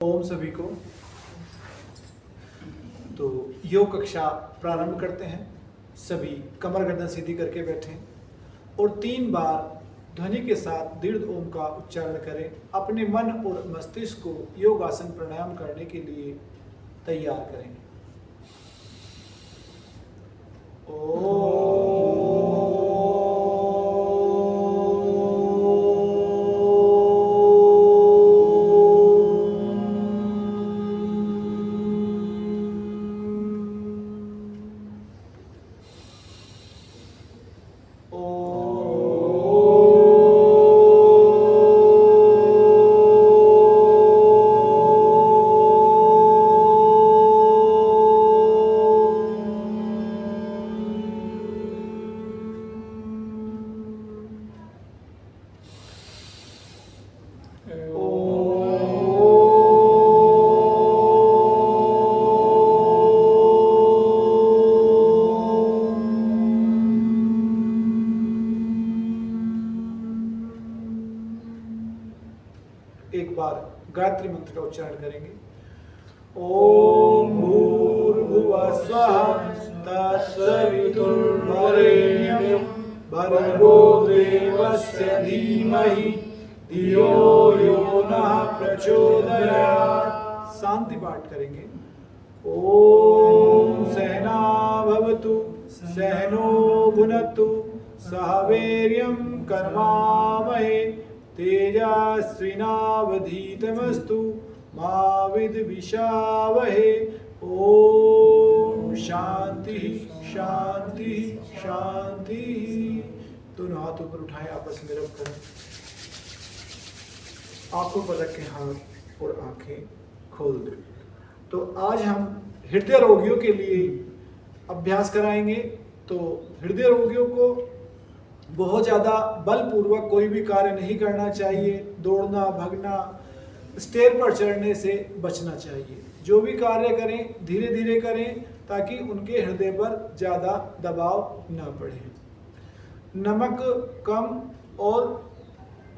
ओम सभी को। तो योग कक्षा प्रारंभ करते हैं। सभी कमर गर्दन सीधी करके बैठें और 3 बार ध्वनि के साथ दीर्घ ओम का उच्चारण करें। अपने मन और मस्तिष्क को योग आसन प्राणायाम करने के लिए तैयार करें। ओम। एक बार गायत्री मंत्र का उच्चारण करेंगे। ओम भूर्भुवः स्वः तत्सवितुर्वरेण्यं भर्गो देवस्य धीमहि धियो यो नः प्रचोदयात्। शांति पाठ करेंगे। ओम सहना भवतु सहनो भुनक्तु सह वीर्यं कर्मावहै तेजस्विनावधीतमस्तु मा विद्विषावहै। ओम शांति शांति शांति। दोनों हाथ ऊपर उठाएं, आपस में रब करें। आंखों पर रखें हाथ और आंखें खोल दें। तो आज हम हृदय रोगियों के लिए अभ्यास कराएंगे। तो हृदय रोगियों को बहुत ज़्यादा बलपूर्वक कोई भी कार्य नहीं करना चाहिए। दौड़ना भागना स्टेयर पर चढ़ने से बचना चाहिए। जो भी कार्य करें धीरे धीरे करें ताकि उनके हृदय पर ज़्यादा दबाव न पड़े। नमक कम और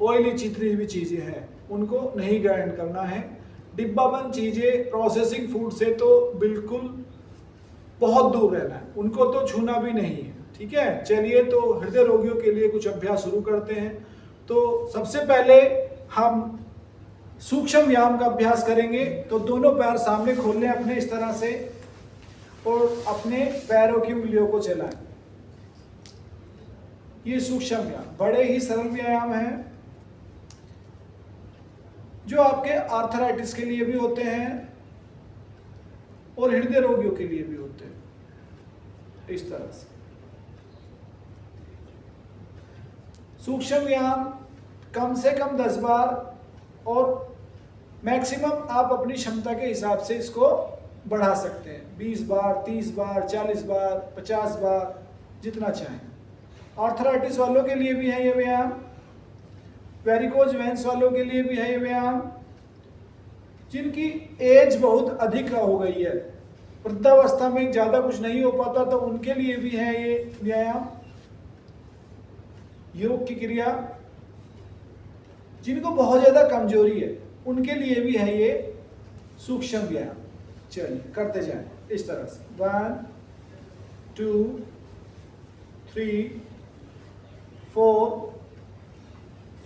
ऑयली जितनी भी चीज़ें हैं उनको नहीं ग्राइंड करना है। डिब्बाबंद चीज़ें प्रोसेसिंग फूड से तो बिल्कुल बहुत दूर रहना है, उनको तो छूना भी नहीं है। ठीक है, चलिए तो हृदय रोगियों के लिए कुछ अभ्यास शुरू करते हैं। तो सबसे पहले हम सूक्ष्म व्यायाम का अभ्यास करेंगे। तो दोनों पैर सामने खोल लें अपने इस तरह से और अपने पैरों की उंगलियों को चलाएं। ये सूक्ष्म व्यायाम बड़े ही सरल व्यायाम हैं जो आपके आर्थराइटिस के लिए भी होते हैं और हृदय रोगियों के लिए भी होते हैं। इस तरह से सूक्ष्म व्यायाम कम से कम 10 बार और मैक्सिमम आप अपनी क्षमता के हिसाब से इसको बढ़ा सकते हैं। 20 बार 30 बार 40 बार 50 बार जितना चाहें। आर्थराइटिस वालों के लिए भी है ये व्यायाम, वेरिकोज वेन्स वालों के लिए भी है ये व्यायाम, जिनकी एज बहुत अधिक हो गई है, वृद्धावस्था में ज़्यादा कुछ नहीं हो पाता, तो उनके लिए भी है ये व्यायाम। योग की क्रिया जिनको बहुत ज़्यादा कमजोरी है उनके लिए भी है ये सूक्ष्म व्यायाम। चलिए करते जाएं इस तरह से। 1 2 3 4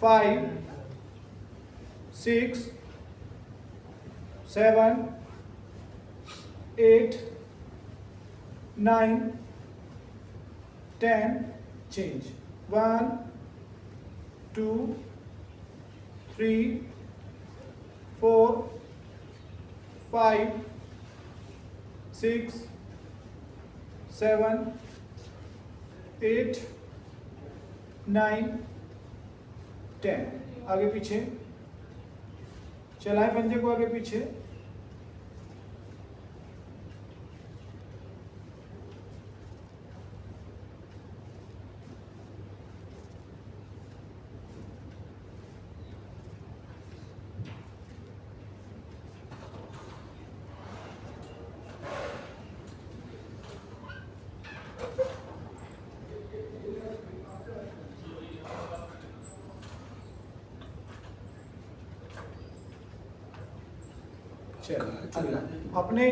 5 6 7 8 9 10 चेंज। 1 2 3 4 5 6 7 8 9 10। आगे पीछे चलाएं पंजे को आगे पीछे। चलो अपने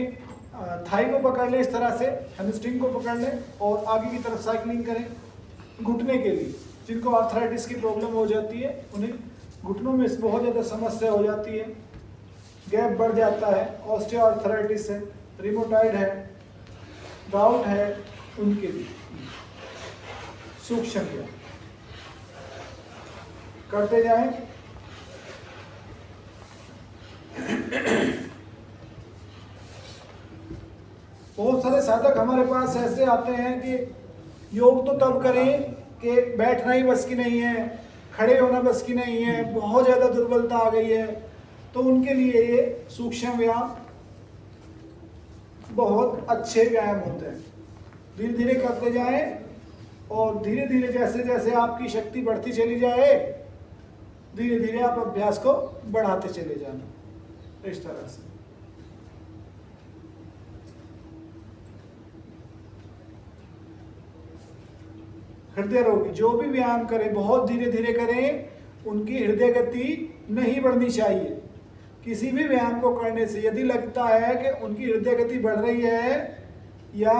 थाई को पकड़ लें इस तरह से, हैमस्ट्रिंग को पकड़ लें और आगे की तरफ साइकिलिंग करें। घुटने के लिए जिनको आर्थराइटिस की प्रॉब्लम हो जाती है, उन्हें घुटनों में बहुत ज़्यादा समस्या हो जाती है, गैप बढ़ जाता है, ऑस्टियोआर्थराइटिस है, रिमोटाइड है, गाउट है, उनके लिए सूक्ष्म व्यायाम करते जाएं। बहुत सारे साधक हमारे पास ऐसे आते हैं कि योग तो तब करें कि बैठना ही बस की नहीं है, खड़े होना बस की नहीं है, बहुत ज़्यादा दुर्बलता आ गई है, तो उनके लिए ये सूक्ष्म व्यायाम बहुत अच्छे व्यायाम होते हैं। धीरे धीरे करते जाएं और धीरे धीरे जैसे जैसे आपकी शक्ति बढ़ती चली जाए, धीरे धीरे आप अभ्यास को बढ़ाते चले जाना इस तरह से। हृदय रोगी जो भी व्यायाम करें बहुत धीरे धीरे करें, उनकी हृदय गति नहीं बढ़नी चाहिए। किसी भी व्यायाम को करने से यदि लगता है कि उनकी हृदय गति बढ़ रही है या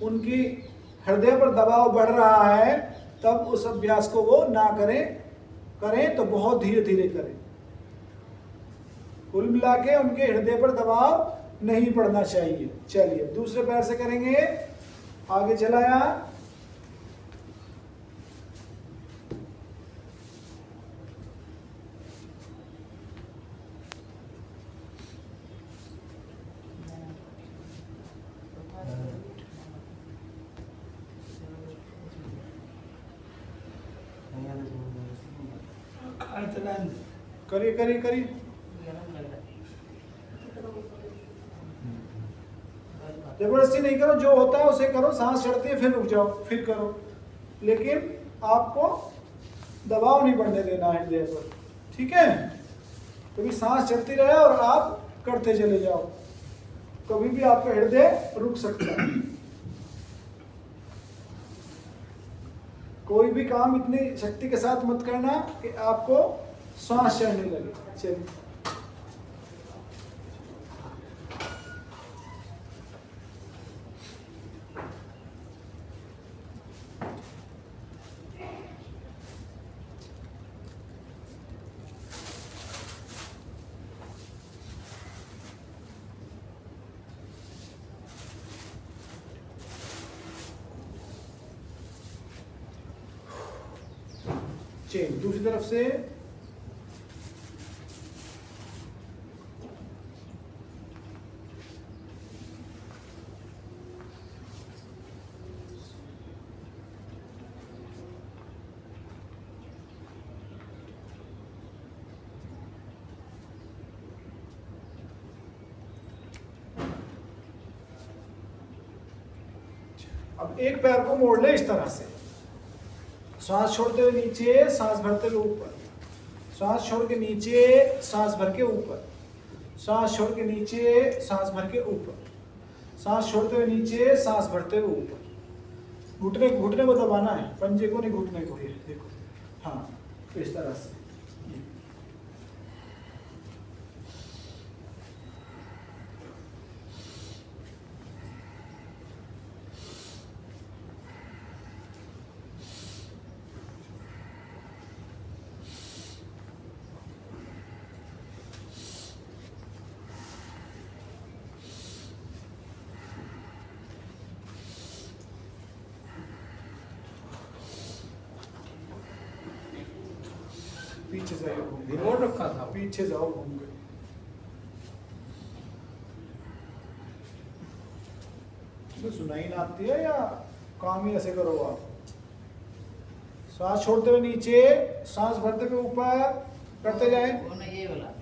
उनकी हृदय पर दबाव बढ़ रहा है, तब उस अभ्यास को वो ना करें तो बहुत धीरे धीरे करें। कुल मिला के उनके हृदय पर दबाव नहीं पड़ना चाहिए। चलिए दूसरे पैर से करेंगे, आगे चलाया, करिए करिए करिए। जबरदस्ती नहीं करो, जो होता है उसे करो, सांस चढ़ती है फिर रुक जाओ, फिर करो, लेकिन आपको दबाव नहीं बढ़ने देना है हृदय पर, ठीक है। कभी सांस चढ़ती रहे और आप करते चले जाओ, कभी भी आपका हृदय रुक सकता है। कोई भी काम इतनी शक्ति के साथ मत करना कि आपको सांस चढ़ने लगे। चलिए चेंज दूसरी तरफ से। अब एक पैर को मोड़ ले इस तरह से, सांस छोड़ते हुए नीचे, सांस भरते हुए ऊपर, सांस छोड़ के नीचे, सांस भर के ऊपर, सांस छोड़ के नीचे, सांस भर के ऊपर, सांस छोड़ते हुए नीचे, सांस भरते हुए ऊपर। घुटने घुटने को दबाना है, पंजे को नहीं, घुटने को। ये देखो, हाँ इस तरह से। पीछे जाओ, रिमोट रखा था, पीछे जाओ, घूम गए। तो सुनाई ना आती है या काम ही ऐसे करो आप। सांस छोड़ते हुए नीचे, सांस भरते हुए ऊपर करते जाए। वो ना ये वाला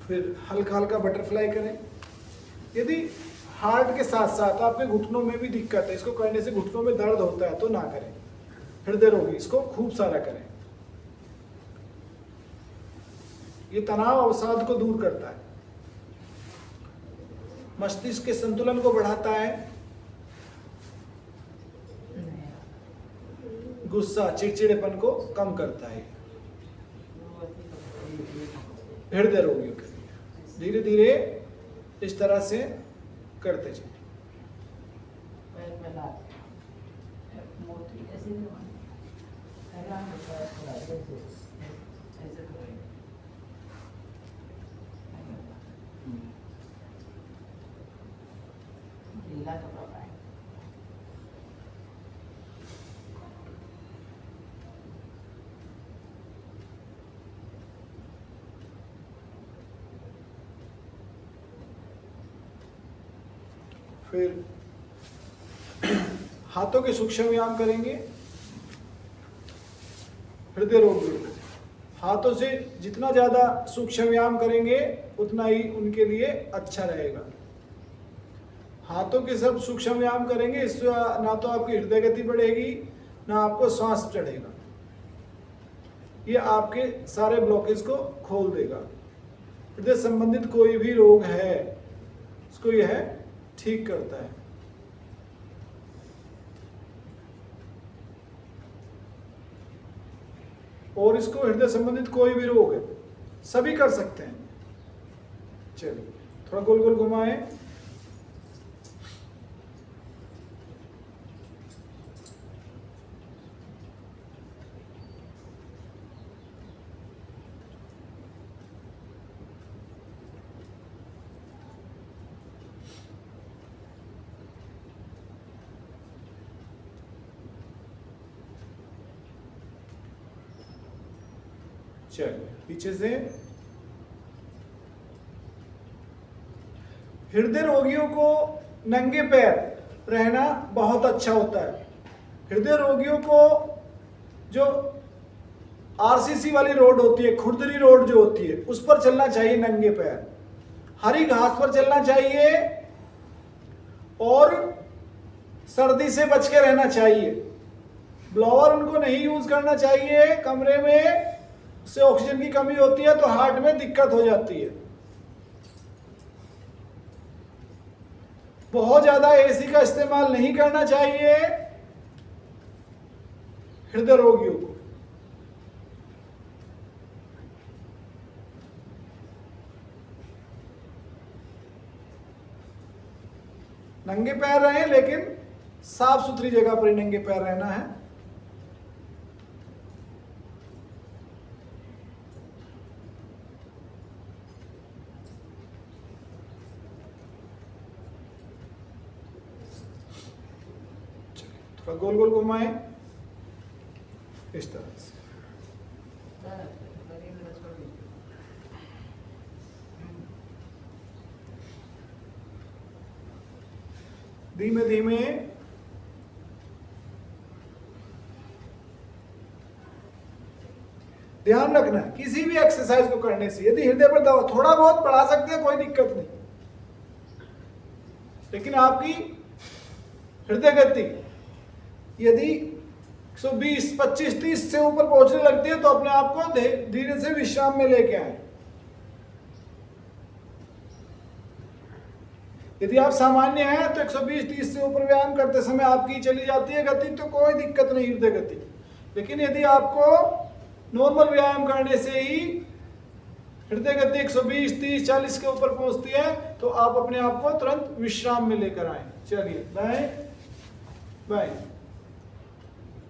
फिर हल्का हल्का बटरफ्लाई करें। यदि हार्ट के साथ साथ आपके घुटनों में भी दिक्कत है, इसको करने से घुटनों में दर्द होता है, तो ना करें। हृदय रोगी इसको खूब सारा करें। ये तनाव अवसाद को दूर करता है, मस्तिष्क के संतुलन को बढ़ाता है, गुस्सा चिड़चिड़ेपन को कम करता है। हृदय रोगियों के लिए धीरे धीरे इस तरह से करते जाइए। फिर हाथों के सूक्ष्म व्यायाम करेंगे। हृदय रोग हाथों से जितना ज्यादा सूक्ष्म व्यायाम करेंगे उतना ही उनके लिए अच्छा रहेगा। हाथों के सब सूक्ष्म व्यायाम करेंगे, इससे ना तो आपकी हृदय गति बढ़ेगी ना आपको श्वास चढ़ेगा। ये आपके सारे ब्लॉकेज को खोल देगा। हृदय संबंधित कोई भी रोग है उसको यह ठीक करता है। और इसको हृदय संबंधित कोई भी रोग है सभी कर सकते हैं। चलिए थोड़ा गोल गोल घुमाएं। चलिए पीछे से। हृदय रोगियों को नंगे पैर रहना बहुत अच्छा होता है। हृदय रोगियों को जो आरसीसी वाली रोड होती है, खुरदरी रोड जो होती है, उस पर चलना चाहिए नंगे पैर। हरी घास पर चलना चाहिए और सर्दी से बच के रहना चाहिए। ब्लोअर उनको नहीं यूज करना चाहिए कमरे में, उससे ऑक्सीजन की कमी होती है तो हार्ट में दिक्कत हो जाती है। बहुत ज्यादा एसी का इस्तेमाल नहीं करना चाहिए हृदय रोगियों को। नंगे पैर रहें, लेकिन साफ सुथरी जगह पर ही नंगे पैर रहना है। थोड़ा गोल गोल घुमाएं इस तरह से। धीमे धीमे ध्यान रखना है किसी भी एक्सरसाइज को करने से। यदि हृदय पर दबाव थोड़ा बहुत बढ़ा सकते हैं, कोई दिक्कत नहीं, लेकिन आपकी हृदय गति यदि 120, 25, 30 से ऊपर पहुंचने लगती है तो अपने आप को धीरे से विश्राम में लेके आए। यदि आप सामान्य हैं तो 120, 30 से ऊपर व्यायाम करते समय आपकी चली जाती है गति तो कोई दिक्कत नहीं हृदय गति। लेकिन यदि आपको नॉर्मल व्यायाम करने से ही हृदय गति 120, 30, 40 के ऊपर पहुंचती है तो आप अपने आप को तुरंत विश्राम में लेकर आए। चलिए बाएं बाएं।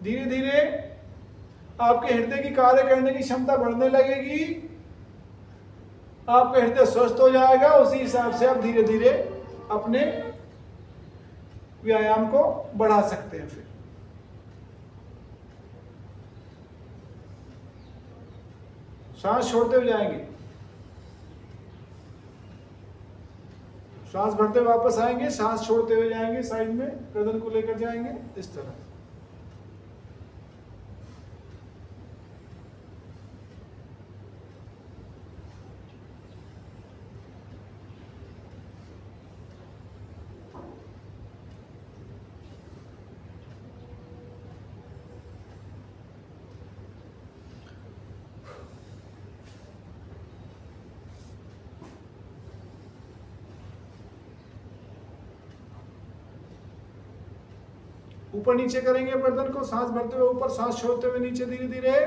धीरे धीरे आपके हृदय की कार्य करने की क्षमता बढ़ने लगेगी, आपका हृदय स्वस्थ हो जाएगा। उसी हिसाब से आप धीरे धीरे अपने व्यायाम को बढ़ा सकते हैं। फिर सांस छोड़ते हुए जाएंगे, सांस भरते हुए वापस आएंगे, सांस छोड़ते हुए जाएंगे, साइड में गर्दन को लेकर जाएंगे इस तरह। ऊपर नीचे करेंगे गर्दन को, सांस भरते हुए ऊपर, सांस छोड़ते हुए नीचे धीरे धीरे।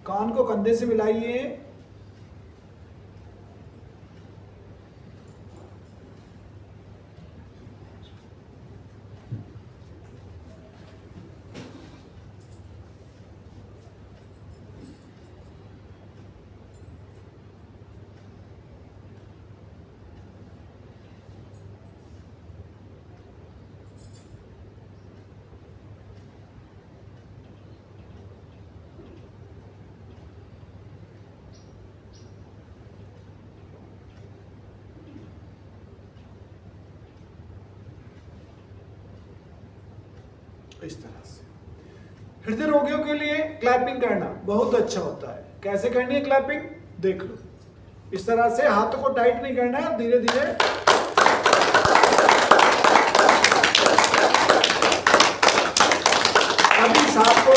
कान को कंधे से मिलाइए। इस तरह से हृदय रोगियों के लिए क्लैपिंग करना बहुत अच्छा होता है। कैसे करनी है क्लैपिंग देख लो। इस तरह से हाथों को टाइट नहीं करना है, धीरे धीरे कभी इस हाथ को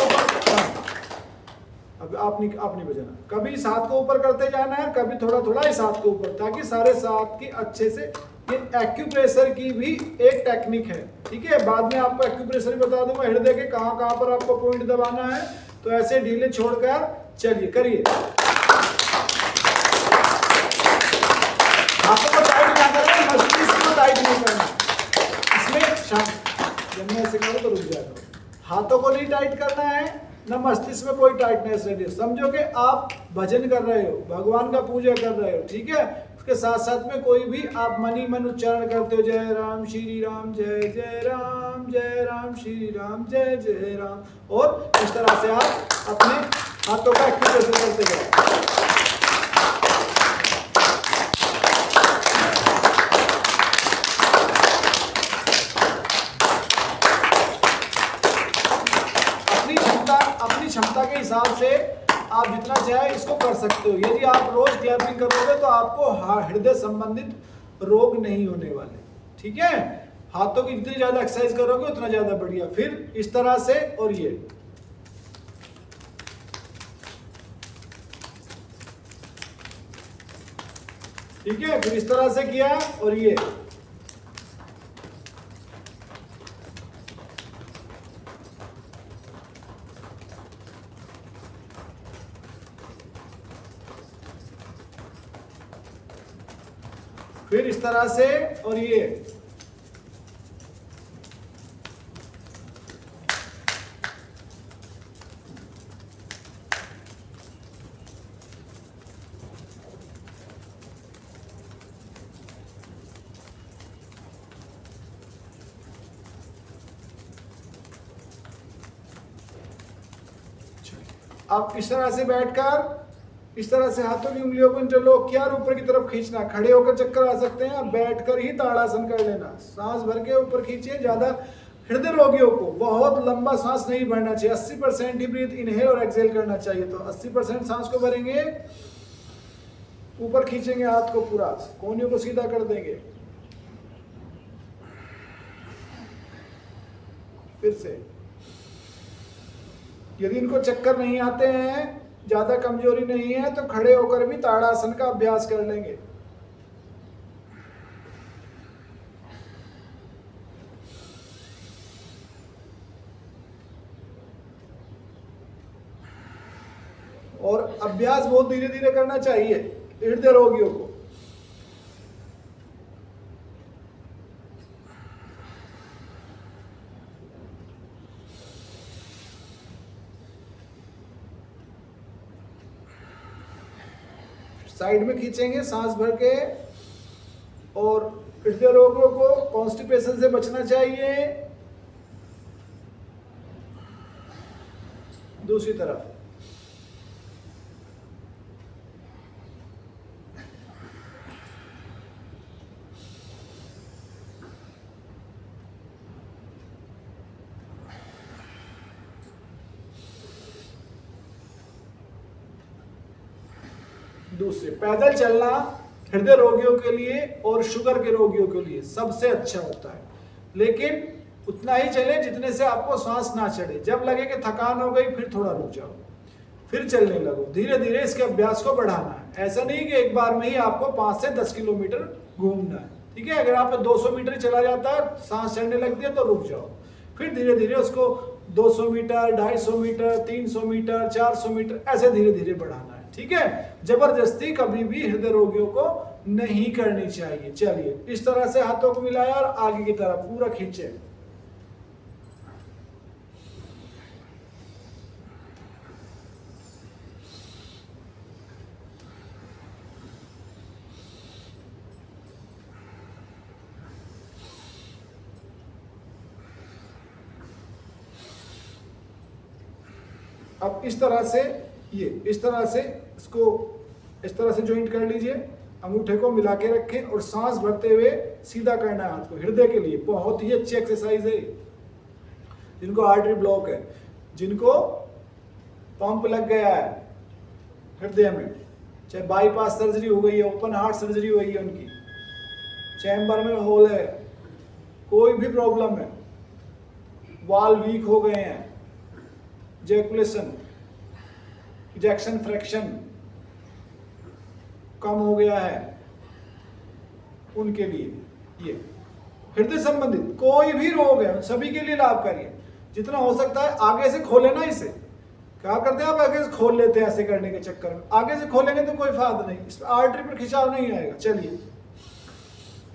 अब आप नहीं बजाना, कभी इस हाथ को ऊपर करते जाना है, कभी थोड़ा थोड़ा इस हाथ को ऊपर, ताकि सारे हाथ की अच्छे से। ये एक्यूप्रेशर की भी एक टेक्निक है, ठीक है। बाद में आपको एक्यूप्रेशर भी बता दूंगा, हृदय के कहां कहां पर आपको पॉइंट दबाना है। तो ऐसे ढीले छोड़कर चलिए, करिए। हाथों को टाइट ना करें, मस्तिष्क को टाइट नहीं करना। इसमें शांत, जब मैं ऐसे करूं तो रुक जाएगा। हाथों को नहीं टाइट करना है, न मस्तिष्क में कोई टाइटनेस रहती है। समझो कि आप भजन कर रहे हो, भगवान का पूजा कर रहे हो, ठीक है। उसके साथ साथ में कोई भी आप मनी मन उच्चारण करते हो, जय राम श्री राम, जय जय राम, जय राम श्री राम, जय जय राम। और इस तरह से आप अपने हाथों का एक्टिवेशन करते जाओ। अपनी क्षमता के हिसाब से आप जितना चाहे इसको कर सकते हो। यदि आप रोज क्लैपिंग करोगे तो आपको हृदय संबंधित रोग नहीं होने वाले, ठीक है। हाथों की जितनी ज्यादा एक्सरसाइज करोगे उतना ज्यादा बढ़िया। फिर इस तरह से, और ये ठीक है, फिर इस तरह से किया, और ये फिर इस तरह से, और ये अब इस तरह से बैठकर इस तरह से हाथों की उंगलियों को इंटरलॉक किया और ऊपर की तरफ खींचना। खड़े होकर चक्कर आ सकते हैं, बैठकर ही ताड़ासन कर लेना। सांस भर के ऊपर खींचिए। ज्यादा हृदय रोगियों को बहुत लंबा सांस नहीं भरना चाहिए। 80% ही ब्रीथ इनहेल और एक्सहेल करना चाहिए। तो 80% सांस को भरेंगे, ऊपर खींचेंगे हाथ को, पूरा कोहनियों को सीधा कर देंगे। फिर से, यदि इनको चक्कर नहीं आते हैं, ज्यादा कमजोरी नहीं है, तो खड़े होकर भी ताड़ासन का अभ्यास कर लेंगे। और अभ्यास बहुत धीरे धीरे करना चाहिए हृदय रोगियों को। साइड में खींचेंगे सांस भर के। और हृदय रोगियों को कॉन्स्टिपेशन से बचना चाहिए। दूसरी तरफ दूसरे पैदल चलना हृदय रोगियों के लिए और शुगर के रोगियों के लिए सबसे अच्छा होता है, लेकिन उतना ही चले जितने से आपको सांस ना चढ़े। जब लगे कि थकान हो गई फिर थोड़ा रुक जाओ, फिर चलने लगो। धीरे धीरे इसके अभ्यास को बढ़ाना है। ऐसा नहीं कि एक बार में ही आपको 5 से 10 किलोमीटर घूमना है, ठीक है। अगर आप 200 मीटर चला जाता है, सांस चढ़ने लगती है तो रुक जाओ, फिर धीरे धीरे उसको 200 मीटर, 250 मीटर, 300 मीटर, 400 मीटर ऐसे धीरे धीरे बढ़ाना है, ठीक है। जबरदस्ती कभी भी हृदय रोगियों को नहीं करनी चाहिए। चलिए, इस तरह से हाथों को मिलाया और आगे की तरफ पूरा खींचे। अब इस तरह से इस तरह से इसको इस तरह से ज्वाइंट कर लीजिए। अंगूठे को मिला के रखें और सांस भरते हुए सीधा करना है हाथ को। हृदय के लिए बहुत ही अच्छी एक्सरसाइज है। जिनको आर्टरी ब्लॉक है, जिनको पंप लग गया है हृदय में, चाहे बाईपास सर्जरी हो गई है, ओपन हार्ट सर्जरी हो गई है, उनकी चैम्बर में होल है, कोई भी प्रॉब्लम है, वाल वीक हो गए हैं, जैकुलेशन इजेक्शन फ्रैक्शन कम हो गया है, उनके लिए ये हृदय संबंधित कोई भी रोग है सभी के लिए लाभकारी है। जितना हो सकता है आगे से खोले ना इसे। क्या करते हैं आप, आगे से खोल लेते हैं ऐसे करने के चक्कर में। आगे से खोलेंगे तो कोई फायदा नहीं, इस आर्टरी पर खिंचाव नहीं आएगा। चलिए,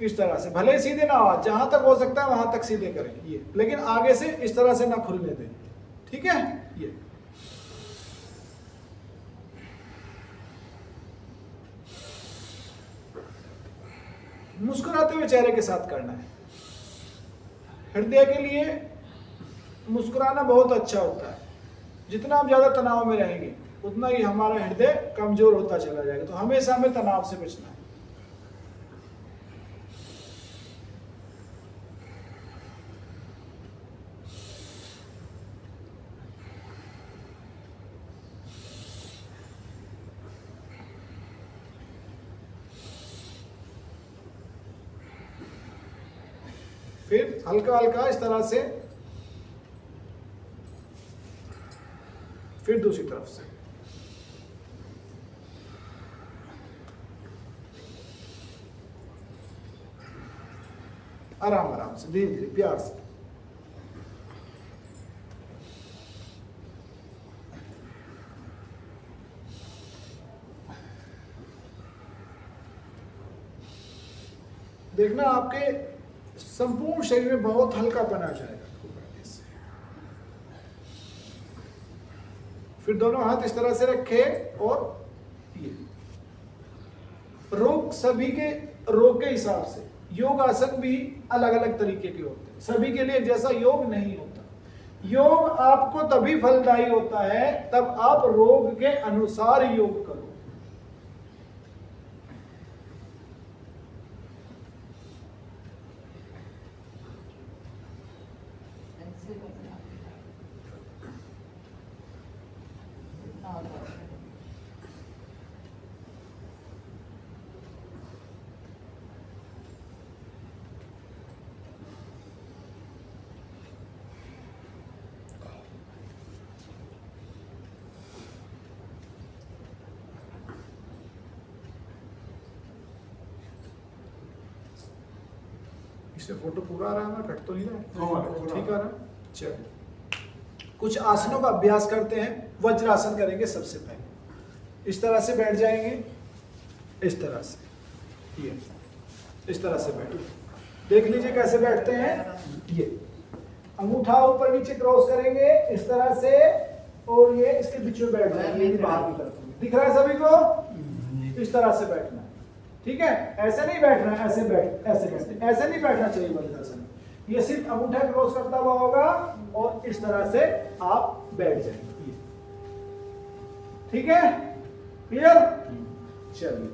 इस तरह से भले सीधे ना हो, जहां तक हो सकता है वहां तक सीधे करें ये, लेकिन आगे से इस तरह से ना खुलने दें, ठीक है। ये मुस्कुराते हुए चेहरे के साथ करना है। हृदय के लिए मुस्कुराना बहुत अच्छा होता है। जितना हम ज्यादा तनाव में रहेंगे उतना ही हमारा हृदय कमजोर होता चला जाएगा। तो हमेशा हमें तनाव से बचना है। फिर हल्का हल्का इस तरह से, फिर दूसरी तरफ से। आराम आराम से, धीरे धीरे, प्यार से। देखना आपके संपूर्ण शरीर में बहुत हल्कापन आ जाएगा करने से। फिर दोनों हाथ इस तरह से रखे और ये रोग सभी के रोग के हिसाब से योग आसन भी अलग अलग तरीके के होते हैं। सभी के लिए जैसा योग नहीं होता। योग आपको तभी फलदायी होता है तब आप रोग के अनुसार योग करो। इससे फोटो पूरा आ रहा है ना, कट तो नहीं रहा है? ठीक आ रहा है। चलो, कुछ आसनों का अभ्यास करते हैं। वज्रासन करेंगे सबसे पहले। इस तरह से बैठ जाएंगे, इस तरह से, ये इस तरह से बैठ। देख लीजिए कैसे बैठते हैं। ये अंगूठा ऊपर नीचे क्रॉस करेंगे इस तरह से, और ये इसके बीच में बैठ जाएंगे, बाहर की तरफ। दिख रहा है सभी को? इस तरह से बैठना है, ठीक है। ऐसे नहीं बैठना है, ऐसे ऐसे नहीं बैठना चाहिए वज्रासन में। ये सिर्फ अंगूठा क्रॉस करता हुआ होगा और इस तरह से आप बैठ जाएंगे, ठीक है, क्लियर। चलिए,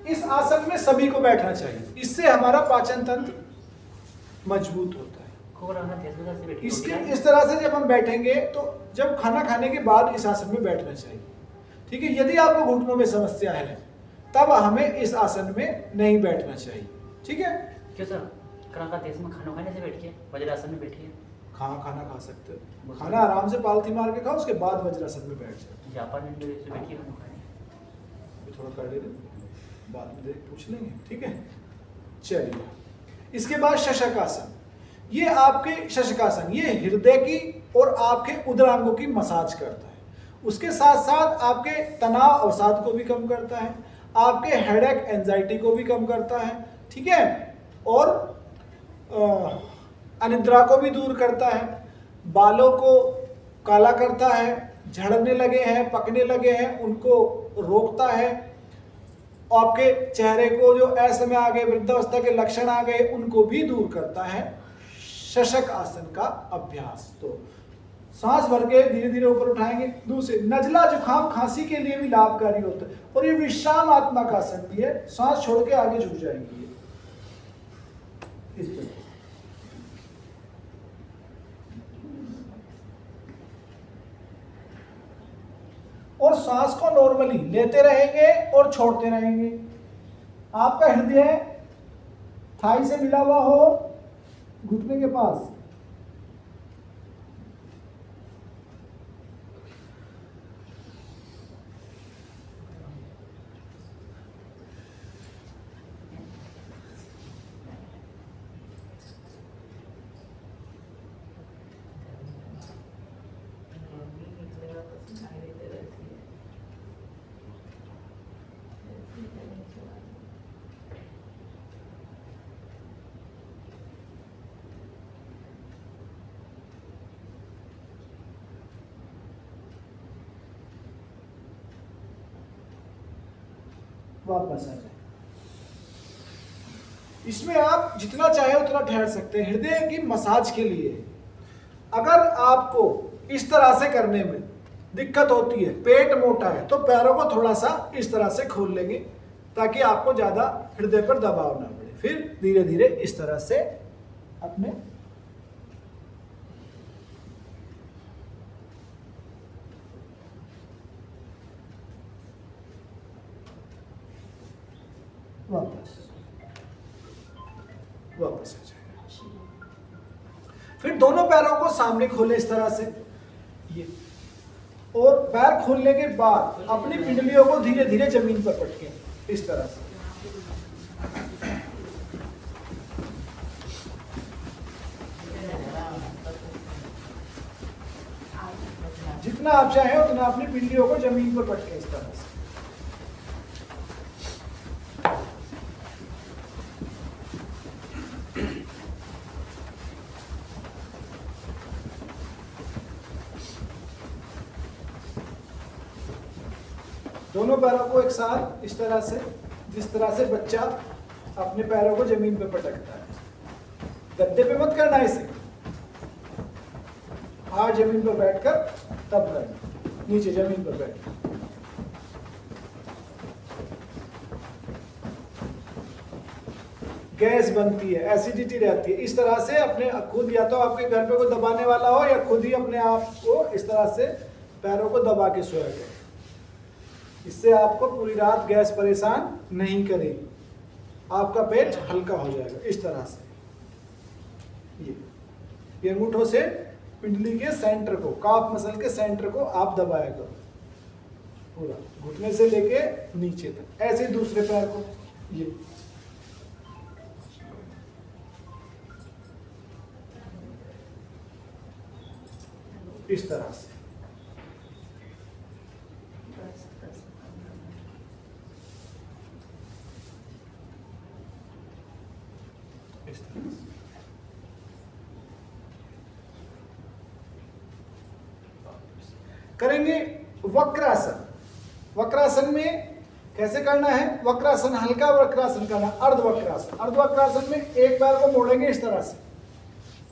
इस आसन में सभी को बैठना चाहिए, इससे हमारा पाचन तंत्र मजबूत होता है। इस तरह से जब हम बैठेंगे तो जब खाना खाने के बाद इस आसन में बैठना चाहिए, ठीक है। यदि आपको घुटनों में समस्या है तब हमें इस आसन में नहीं बैठना चाहिए, ठीक है। क्यों सर? देश में खाना खाने से बैठिए, वज्रासन में बैठिए। खाना खा सकते हो, खाना आराम से पालथी मार के खाओ, उसके बाद वज्रासन में बैठ जाओ। जापान में से बैठिए खाना खाने। थोड़ा कर ले, बाद में पूछ लेंगे, ठीक है। चलिए, इसके बाद शशकासन। ये आपके शशकासन ये हृदय की और आपके उदरांगों की मसाज करता है। उसके साथ साथ आपके तनाव अवसाद को भी कम करता है, आपके हेडेक एंजाइटी को भी कम करता है, ठीक है। और अनिद्रा को भी दूर करता है, बालों को काला करता है, झड़ने लगे हैं, पकने लगे हैं उनको रोकता है, आपके चेहरे को जो असमय आ गए, वृद्धावस्था के लक्षण आ गए, उनको भी दूर करता है शशक आसन का अभ्यास। तो सांस भर के धीरे धीरे ऊपर उठाएंगे। दूसरे, नजला जुकाम खांसी के लिए भी लाभकारी होता है और ये विश्राम आत्मा का आसन भी है। सांस छोड़ के आगे झुक जाएंगे इस तरह। और सांस को नॉर्मली लेते रहेंगे और छोड़ते रहेंगे। आपका हृदय थाई से मिला हुआ हो, घुटने के पास, वापस आ जाए। इसमें आप जितना चाहे उतना ठहर सकते हैं। हृदय की मसाज के लिए अगर आपको इस तरह से करने में दिक्कत होती है, पेट मोटा है, तो पैरों को थोड़ा सा इस तरह से खोल लेंगे ताकि आपको ज्यादा हृदय पर दबाव ना पड़े। फिर धीरे धीरे इस तरह से अपने वापस आ जाए। फिर दोनों पैरों को सामने खोले इस तरह से, ये, और पैर खोलने के बाद अपनी पिंडलियों को धीरे धीरे जमीन पर पटके इस तरह से। जितना आप चाहें उतना अपनी पिंडलियों को जमीन पर पटके इस तरह से। दोनों पैरों को एक साथ इस तरह से, जिस तरह से बच्चा अपने पैरों को जमीन पे पटकता है। गद्दे पे मत करना इसे, हाथ जमीन पर बैठकर तब करना, नीचे जमीन पर बैठ। गैस बनती है, एसिडिटी रहती है, इस तरह से अपने खुद, या तो आपके घर पे कोई दबाने वाला हो या खुद ही अपने आप को इस तरह से पैरों को दबा के सोया जाए। इससे आपको पूरी रात गैस परेशान नहीं करेगी, आपका पेट हल्का हो जाएगा इस तरह से। ये अंगूठों से पिंडली के सेंटर को, काफ मसल के सेंटर को आप दबाया करो पूरा, घुटने से लेके नीचे तक। ऐसे ही दूसरे पैर को, ये इस तरह से। करेंगे वक्रासन। वक्रासन में कैसे करना है? वक्रासन, हल्का वक्रासन करना, अर्धवक्रासन। अर्धवक्रासन में एक पैर को मोड़ेंगे इस तरह से,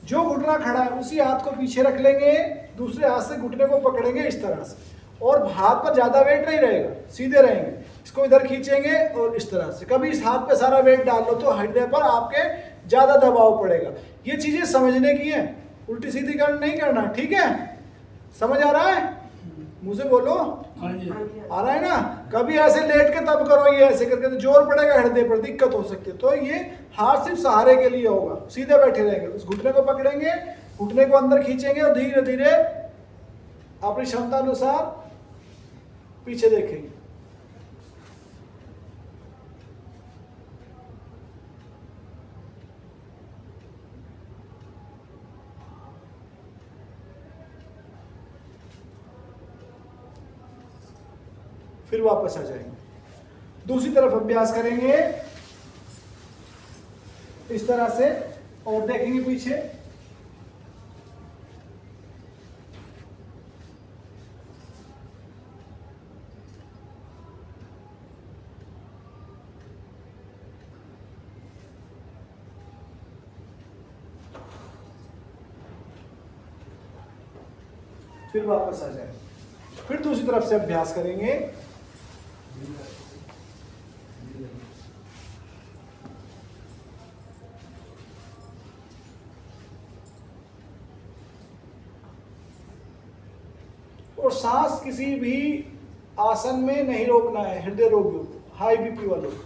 जो घुटना खड़ा है उसी हाथ को पीछे रख लेंगे, दूसरे हाथ से घुटने को पकड़ेंगे इस तरह से, और हाथ पर ज्यादा वेट नहीं रहेगा, सीधे रहेंगे। इसको इधर खींचेंगे और इस तरह से। कभी इस हाथ पे सारा वेट डाल लो तो हृदय पर आपके ज्यादा दबाव पड़ेगा। ये चीजें समझने की है, उल्टी सीधी कर नहीं करना, ठीक है? समझ आ रहा है? मुझे बोलो, आ रहा है ना? कभी ऐसे लेट के तब करो, ये ऐसे करके तो जोर पड़ेगा हृदय पर, दिक्कत हो सकती है। तो ये हाथ सिर्फ सहारे के लिए होगा, सीधे बैठे रहेंगे, उस घुटने को पकड़ेंगे, घुटने को अंदर खींचेंगे और धीरे धीरे अपनी क्षमता अनुसार पीछे देखेंगे। फिर वापस आ जाएंगे, दूसरी तरफ अभ्यास करेंगे इस तरह से और देखेंगे पीछे। फिर वापस आ जाएंगे, फिर दूसरी तरफ से अभ्यास करेंगे। और सांस किसी भी आसन में नहीं रोकना है हृदय रोगियों को, हाई बीपी वालों को।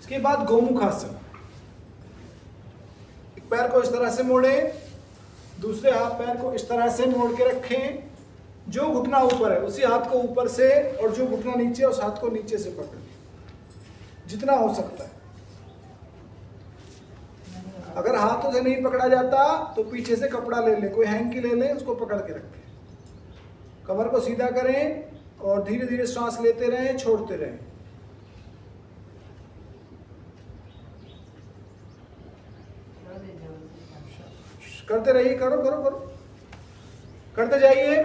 इसके बाद गोमुखासन। एक पैर को इस तरह से मोड़ें, दूसरे हाथ पैर को इस तरह से मोड़ के रखें, जो घुटना ऊपर है उसी हाथ को ऊपर से और जो घुटना नीचे उस हाथ को नीचे से पकड़ें जितना हो सकता है। अगर हाथों से नहीं पकड़ा जाता तो पीछे से कपड़ा ले लें, कोई हैंकी ले लें, उसको पकड़ के रखें। कमर को सीधा करें और धीरे धीरे सांस लेते रहें, छोड़ते रहें। करते रहिए, करो करो करो, करते जाइए।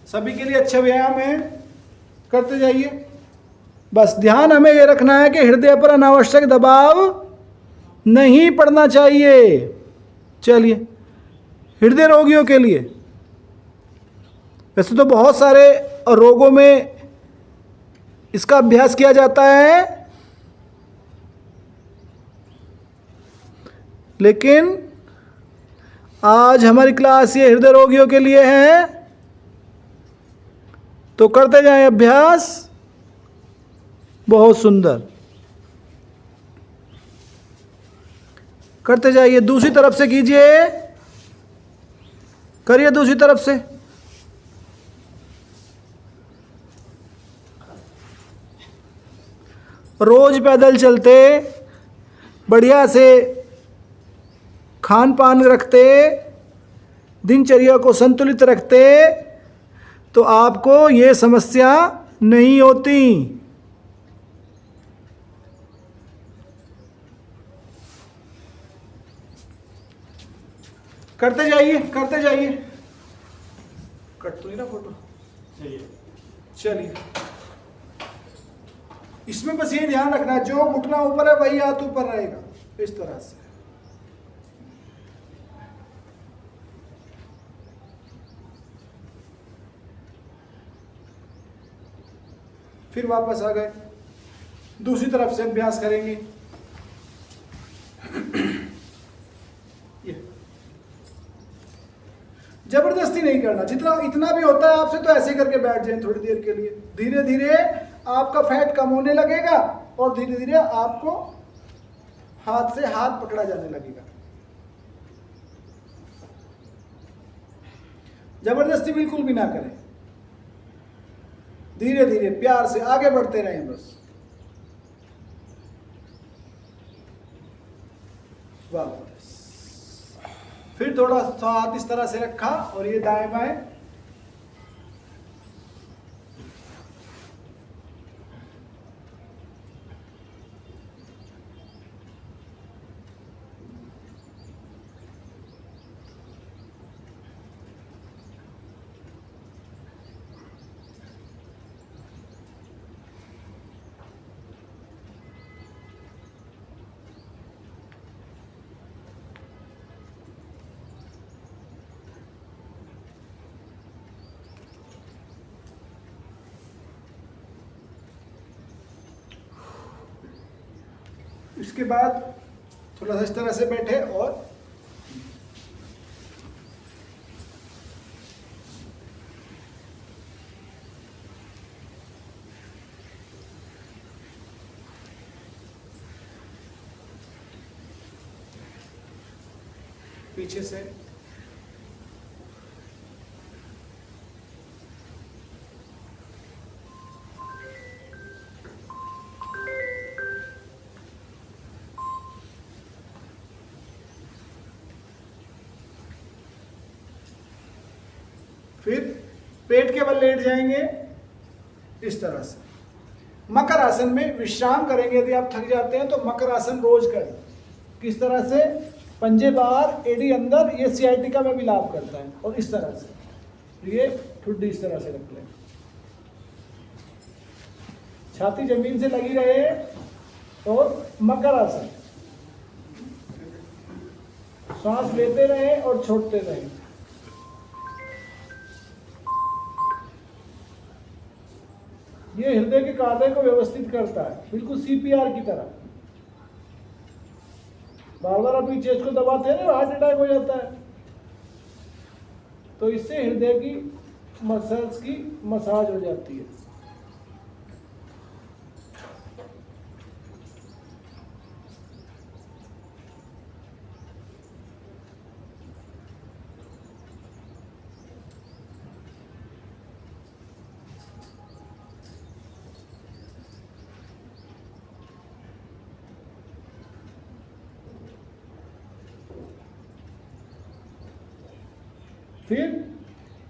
सभी के लिए अच्छा व्यायाम है, करते जाइए। बस ध्यान हमें ये रखना है कि हृदय पर अनावश्यक दबाव नहीं पड़ना चाहिए। चलिए, हृदय रोगियों के लिए वैसे तो बहुत सारे रोगों में इसका अभ्यास किया जाता है, लेकिन आज हमारी क्लास ये हृदय रोगियों के लिए है, तो करते जाएं अभ्यास। बहुत सुंदर, करते जाइए। दूसरी तरफ से कीजिए, करिए दूसरी तरफ से। रोज पैदल चलते, बढ़िया से खान पान रखते, दिनचर्या को संतुलित रखते, तो आपको ये समस्या नहीं होती। करते जाइए, करते जाइए। कट तो नहीं ना फोटो? चलिए, इसमें बस ये ध्यान रखना है, जो घुटना ऊपर है वही हाथ ऊपर रहेगा, इस तरह से। फिर वापस आ गए, दूसरी तरफ से अभ्यास करेंगे। ये जबरदस्ती नहीं करना, जितना इतना भी होता है आपसे तो ऐसे करके बैठ जाएं थोड़ी देर के लिए। धीरे धीरे आपका फैट कम होने लगेगा और धीरे धीरे आपको हाथ से हाथ पकड़ा जाने लगेगा। जबरदस्ती बिल्कुल भी ना करें। धीरे धीरे प्यार से आगे बढ़ते रहें बस। वापस। फिर थोड़ा सा हाथ इस तरह से रखा और ये दाएं बाएं। इसके बाद थोड़ा सा इस तरह से बैठे और पीछे से फिर पेट के बल लेट जाएंगे इस तरह से। मकर आसन में विश्राम करेंगे। यदि आप थक जाते हैं तो मकर आसन रोज करें। किस तरह से? पंजे बाहर, एडी अंदर, ये सियाटिका में भी लाभ करता है। और इस तरह से ये ठुड्डी इस तरह से रख लें, छाती जमीन से लगी रहे। और मकर आसन, सांस लेते रहें और छोड़ते रहें। ये हृदय के कार्य को व्यवस्थित करता है, बिल्कुल सीपीआर की तरह। बार बार अपनी चेस्ट को दबाते हैं ना, हार्ट अटैक हो जाता है। तो इससे हृदय की मसल्स की मसाज हो जाती है। फिर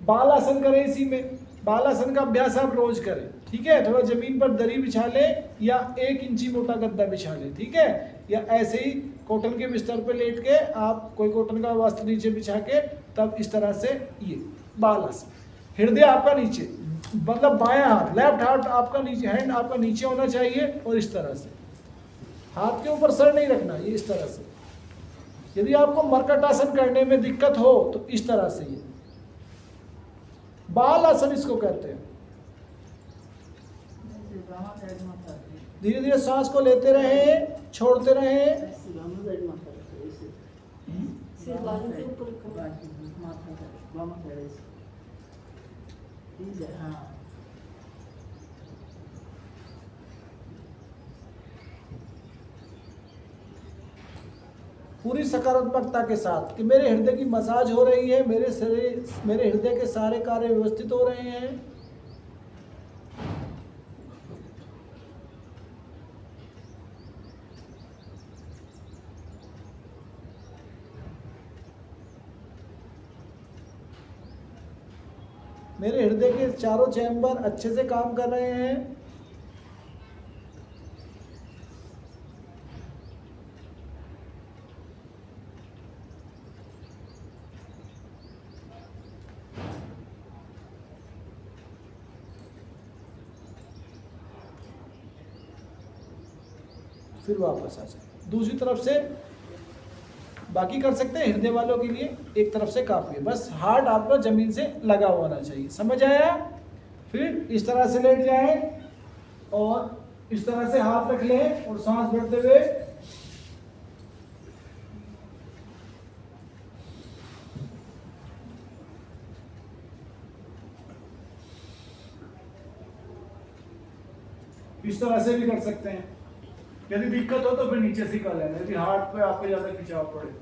बालासन करें। इसी में बालासन का अभ्यास आप रोज करें, ठीक है। थोड़ा जमीन पर दरी बिछा ले या 1 इंची मोटा गद्दा बिछा ले, ठीक है। या ऐसे ही कॉटन के बिस्तर पे लेट के आप कोई कॉटन का वस्त्र नीचे बिछा के तब इस तरह से ये बालासन। हृदय आपका नीचे, मतलब बायां हाथ, लेफ्ट हाथ आपका नीचे, हैंड आपका नीचे होना चाहिए। और इस तरह से हाथ के ऊपर सर नहीं रखना, ये इस तरह से। यदि आपको मर्कट आसन करने में दिक्कत हो तो इस तरह से ये बाल आसन इसको कहते हैं। धीरे धीरे सांस को लेते रहे, छोड़ते रहे। पूरी सकारात्मकता के साथ कि मेरे हृदय की मसाज हो रही है, मेरे हृदय के सारे कार्य व्यवस्थित हो रहे हैं। मेरे हृदय के चारों चैम्बर अच्छे से काम कर रहे हैं। फिर वापस आ जाए। दूसरी तरफ से बाकी कर सकते हैं। हृदय वालों के लिए एक तरफ से काफी है, बस हार्ट आपका जमीन से लगा होना चाहिए। समझ आया? फिर इस तरह से लेट जाए और इस तरह से हाथ रख लें और सांस भरते हुए इस तरह से भी कर सकते हैं। यदि दिक्कत हो तो फिर नीचे से कर लेना, यदि हार्ट पे आपको ज्यादा खिंचाव पड़े।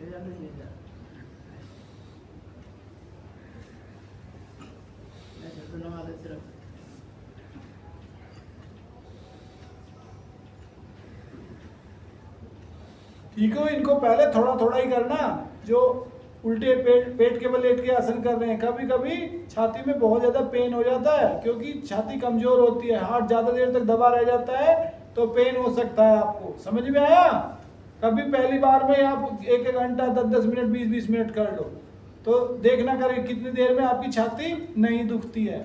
ठीक है, इनको पहले थोड़ा थोड़ा ही करना। जो उल्टे पेट के बल लेट के आसन कर रहे हैं, कभी कभी छाती में बहुत ज्यादा पेन हो जाता है क्योंकि छाती कमजोर होती है, हार्ट ज्यादा देर तक दबा रह जाता है तो पेन हो सकता है। आपको समझ में आया? कभी पहली बार में आप 1-1 घंटा 10-10 मिनट 20-20 मिनट कर लो तो देखना करें कितनी देर में आपकी छाती नहीं दुखती है।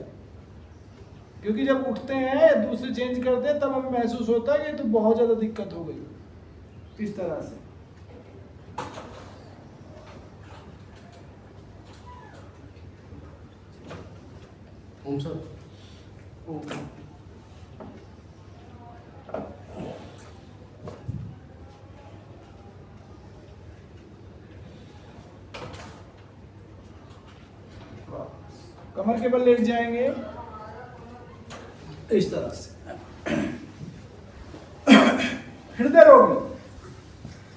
क्योंकि जब उठते हैं दूसरे चेंज करते हैं तब हमें महसूस होता है कि तो बहुत ज्यादा दिक्कत हो गई। इस तरह से ओम सर। कमर के बल लेट जाएंगे इस तरह से। हृदय रोगी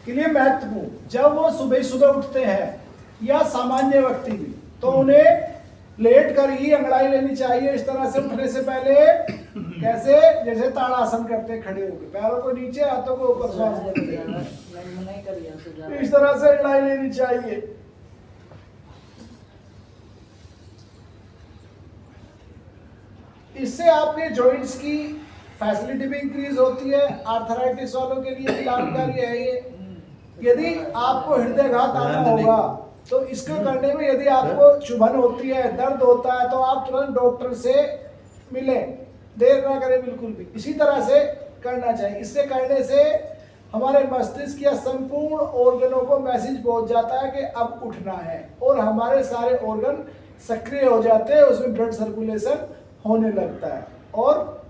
के लिए महत्वपूर्ण, जब वो सुबह सुबह उठते हैं या सामान्य व्यक्ति भी, तो उन्हें लेट कर ही अंगड़ाई लेनी चाहिए इस तरह से। उठने से पहले कैसे, जैसे ताड़ासन करते हैं, खड़े होकर पैरों को नीचे हाथों को ऊपर, श्वास इस तरह से अंगड़ाई लेनी चाहिए। इससे आपके जॉइंट्स की फैसिलिटी भी इंक्रीज होती है। आर्थराइटिस वालों के लिए भी लाभकारी है ये। यदि आपको हृदयघात आना होगा तो इसको करने में यदि आपको चुभन होती है, दर्द होता है, तो आप तुरंत डॉक्टर से मिलें, देर ना करें बिल्कुल भी। इसी तरह से करना चाहिए। इससे करने से हमारे मस्तिष्क या संपूर्ण ऑर्गनों को मैसेज पहुंच जाता है कि अब उठना है और हमारे सारे ऑर्गन सक्रिय हो जाते हैं, उसमें ब्लड सर्कुलेशन होने लगता है और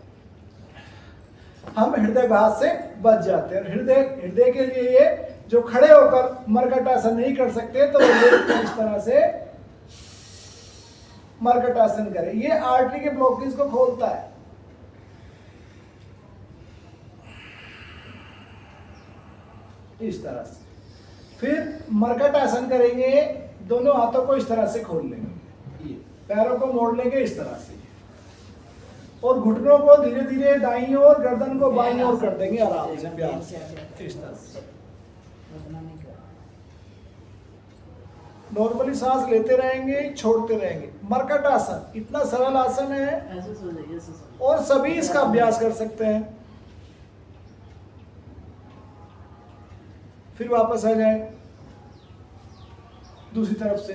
हम हृदयघात से बच जाते हैं। हृदय के लिए ये जो खड़े होकर मरकटासन नहीं कर सकते तो इस तरह से मरकटासन करें। ये आर्टरी के ब्लॉकेज को खोलता है। इस तरह से फिर मरकटासन करेंगे, दोनों हाथों को इस तरह से खोल लेंगे, पैरों को मोड़ लेंगे इस तरह से और घुटनों को धीरे धीरे दाईं ओर, गर्दन को बाईं ओर कर देंगे आराम से, प्यार से, इस तरह से। नॉर्मली सांस लेते रहेंगे, छोड़ते रहेंगे। मरकट आसन इतना सरल आसन है और सभी इसका अभ्यास कर सकते हैं। फिर वापस आ जाए दूसरी तरफ से।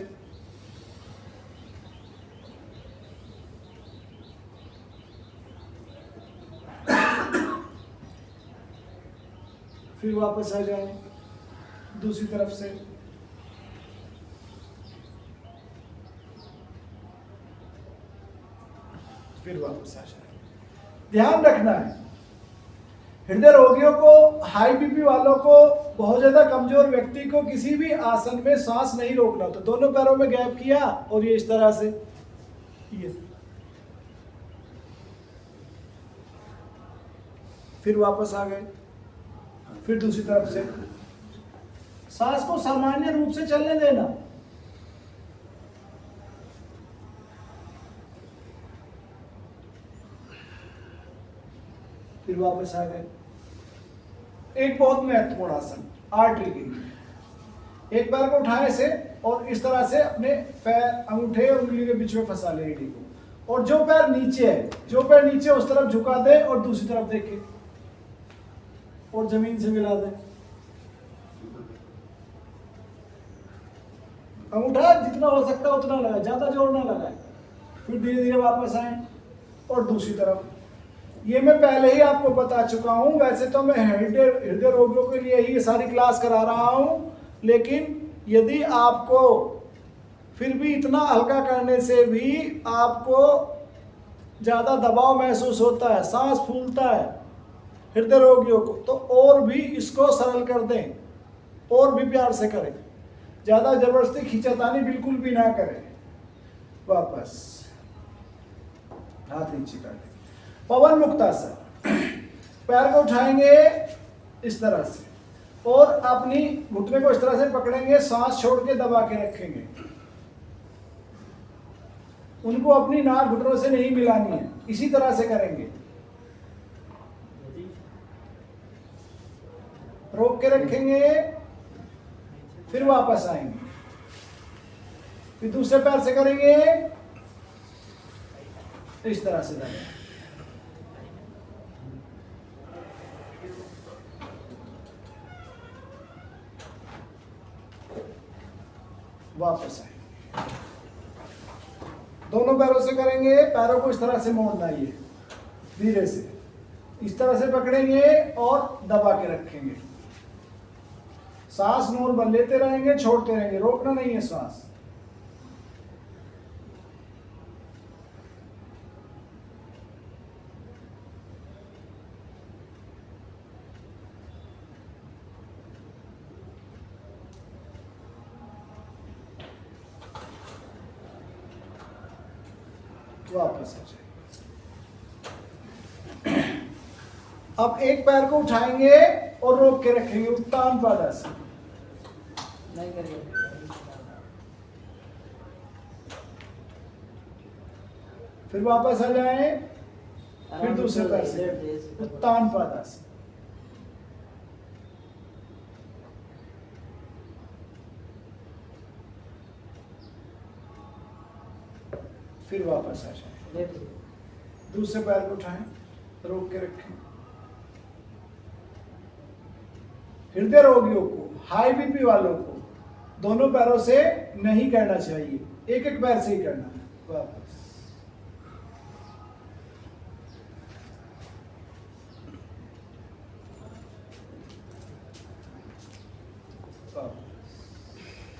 फिर वापस आ जाए दूसरी तरफ से। फिर वापस आ जाए। ध्यान रखना है, हृदय रोगियों को, हाई बीपी वालों को, बहुत ज्यादा कमजोर व्यक्ति को किसी भी आसन में सांस नहीं रोकना। तो दोनों पैरों में गैप किया और ये इस तरह से, ये फिर वापस आ गए। फिर दूसरी तरफ से सांस को सामान्य रूप से चलने देना। फिर वापस आ गए। एक बहुत महत्वपूर्ण आसन आर्टरी के लिए, एक पैर को उठाए से और इस तरह से अपने पैर अंगूठे और उंगली के बीच में फंसा ले एड़ी को, और जो पैर नीचे है, जो पैर नीचे उस तरफ झुका दे और दूसरी तरफ देखे और जमीन से मिला दे। अंगूठा जितना हो सकता है उतना लगाए, ज्यादा जोर ना लगाए। फिर धीरे धीरे वापस आए और दूसरी तरफ। ये मैं पहले ही आपको बता चुका हूं। वैसे तो मैं हृदय रोगियों के लिए ही सारी क्लास करा रहा हूं, लेकिन यदि आपको फिर भी इतना हल्का करने से भी आपको ज्यादा दबाव महसूस होता है, सांस फूलता है हृदय रोगियों को, तो और भी इसको सरल कर दें और भी प्यार से करें। ज्यादा जबरदस्ती खींचातानी बिल्कुल भी ना करें। वापस हाथ नीचे कर दें। पवन मुक्त आसन, पैर को उठाएंगे इस तरह से और अपनी घुटने को इस तरह से पकड़ेंगे, सांस छोड़ के दबा के रखेंगे। उनको अपनी नाक घुटनों से नहीं मिलानी है, इसी तरह से करेंगे। रोक के रखेंगे, फिर वापस आएंगे, फिर दूसरे पैर से करेंगे, इस तरह से करेंगे। वापस आएंगे, दोनों पैरों से करेंगे। पैरों को इस तरह से मोड़ना, ये धीरे से इस तरह से पकड़ेंगे और दबा के रखेंगे। सांस नॉर्मल लेते रहेंगे, छोड़ते रहेंगे, रोकना नहीं है सांस। वापस आ जाए। अब एक पैर को उठाएंगे और रोक के रखेंगे, उत्तान पादासन। नहीं करिए। फिर वापस आ जाएं, फिर दूसरे पैर से उत्तान पादासन। फिर वापस आ जाएं, दूसरे पैर को उठाएं, रोक के रखें। हृदय रोगियों को, हाई बीपी वालों को दोनों पैरों से नहीं करना चाहिए, एक एक पैर से ही करना है। वापस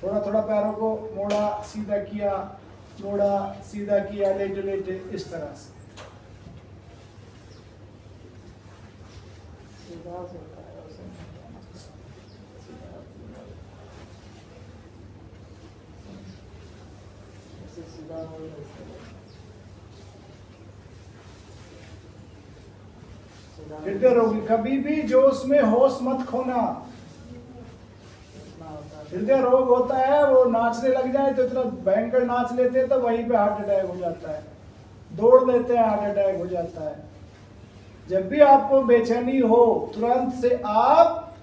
थोड़ा थोड़ा पैरों को मोड़ा, सीधा किया, मोड़ा, सीधा किया, लेटे लेटे, इस तरह से। हृदय रोगी कभी भी जोश में होश मत खोना। हृदय रोग होता है, वो नाचने लग जाए तो इतना भयंकर नाच लेते हैं तो वहीं पे हार्ट अटैक हो जाता है, दौड़ लेते हैं, हार्ट अटैक हो जाता है। जब भी आपको बेचैनी हो तुरंत से आप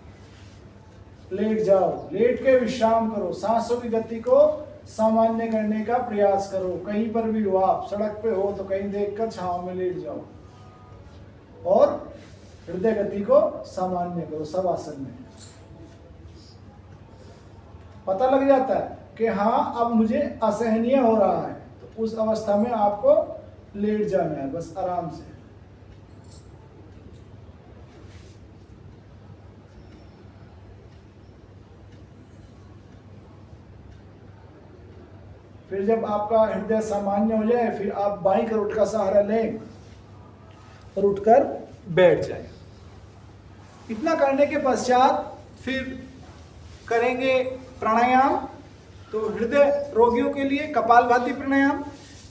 लेट जाओ, लेट के विश्राम करो, सांसों की गति को सामान्य करने का प्रयास करो। कहीं पर भी हो, आप सड़क पे हो तो कहीं देखकर छांव में लेट जाओ और हृदय गति को सामान्य करो। शवासन में पता लग जाता है कि हाँ अब मुझे असहनीय हो रहा है, तो उस अवस्था में आपको लेट जाना है, बस आराम से। फिर जब आपका हृदय सामान्य हो जाए, फिर आप बाईं करोट का सहारा लें और उठकर बैठ जाए। इतना करने के पश्चात फिर करेंगे प्राणायाम। तो हृदय रोगियों के लिए कपालभाति प्राणायाम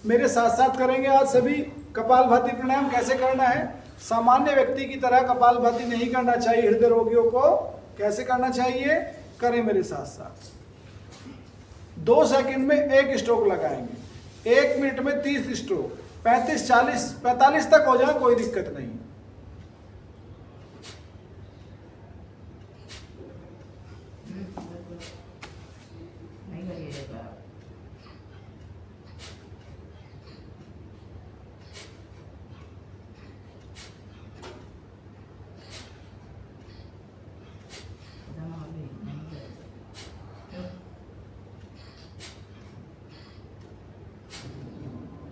मेरे साथ साथ करेंगे आज सभी। कपालभाति प्राणायाम कैसे करना है, सामान्य व्यक्ति की तरह कपालभाति नहीं करना चाहिए। हृदय रोगियों को कैसे करना चाहिए, करें मेरे साथ साथ। 2 सेकंड में 1 स्ट्रोक लगाएंगे, 1 मिनट में 30 स्ट्रोक, 35, 40, 45 तक हो जाए, कोई दिक्कत नहीं।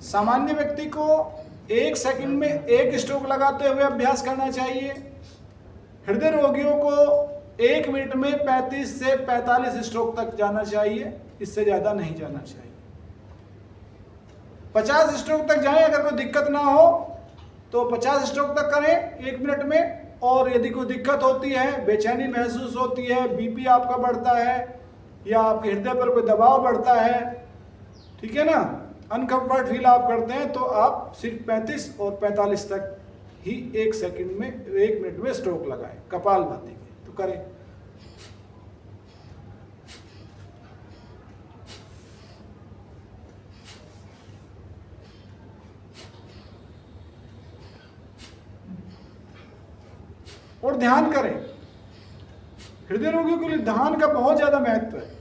सामान्य व्यक्ति को 1 सेकंड में 1 स्ट्रोक लगाते हुए अभ्यास करना चाहिए। हृदय रोगियों को 1 मिनट में 35 से 45 स्ट्रोक तक जाना चाहिए, इससे ज्यादा नहीं जाना चाहिए। 50 स्ट्रोक तक जाएं, अगर कोई दिक्कत ना हो तो 50 स्ट्रोक तक करें 1 मिनट में। और यदि कोई दिक्कत होती है, बेचैनी महसूस होती है, बीपी आपका बढ़ता है या आपके हृदय पर कोई दबाव बढ़ता है, ठीक है ना, अनकम्फर्ट फील आप करते हैं, तो आप सिर्फ 35 और 45 तक ही 1 सेकंड में 1 मिनट में स्ट्रोक लगाएं कपालभाति में। तो करें। और ध्यान करें। हृदय रोगियों के लिए ध्यान का बहुत ज्यादा महत्व है।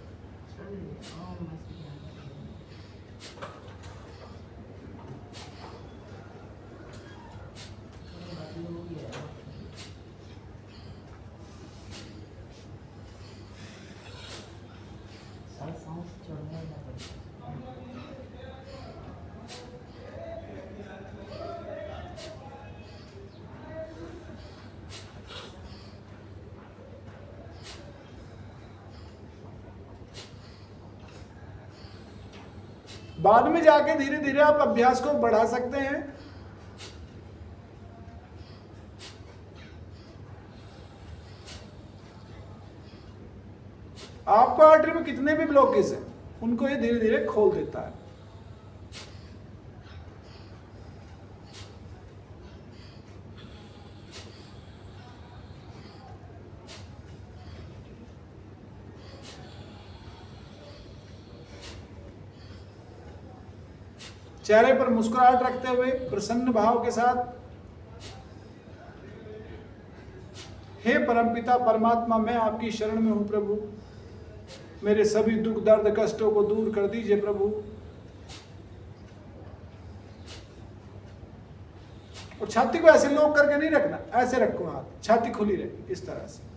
बाद में जाके धीरे धीरे आप अभ्यास को बढ़ा सकते हैं। आपको आर्टरी में कितने भी ब्लॉकेज हैं उनको ये धीरे धीरे खोल देता है। चेहरे पर मुस्कुराहट रखते हुए प्रसन्न भाव के साथ, हे परमपिता परमात्मा, मैं आपकी शरण में हूं प्रभु, मेरे सभी दुख दर्द कष्टों को दूर कर दीजिए प्रभु। और छाती को ऐसे लॉक करके नहीं रखना, ऐसे रखो हाथ, छाती खुली रहे इस तरह से।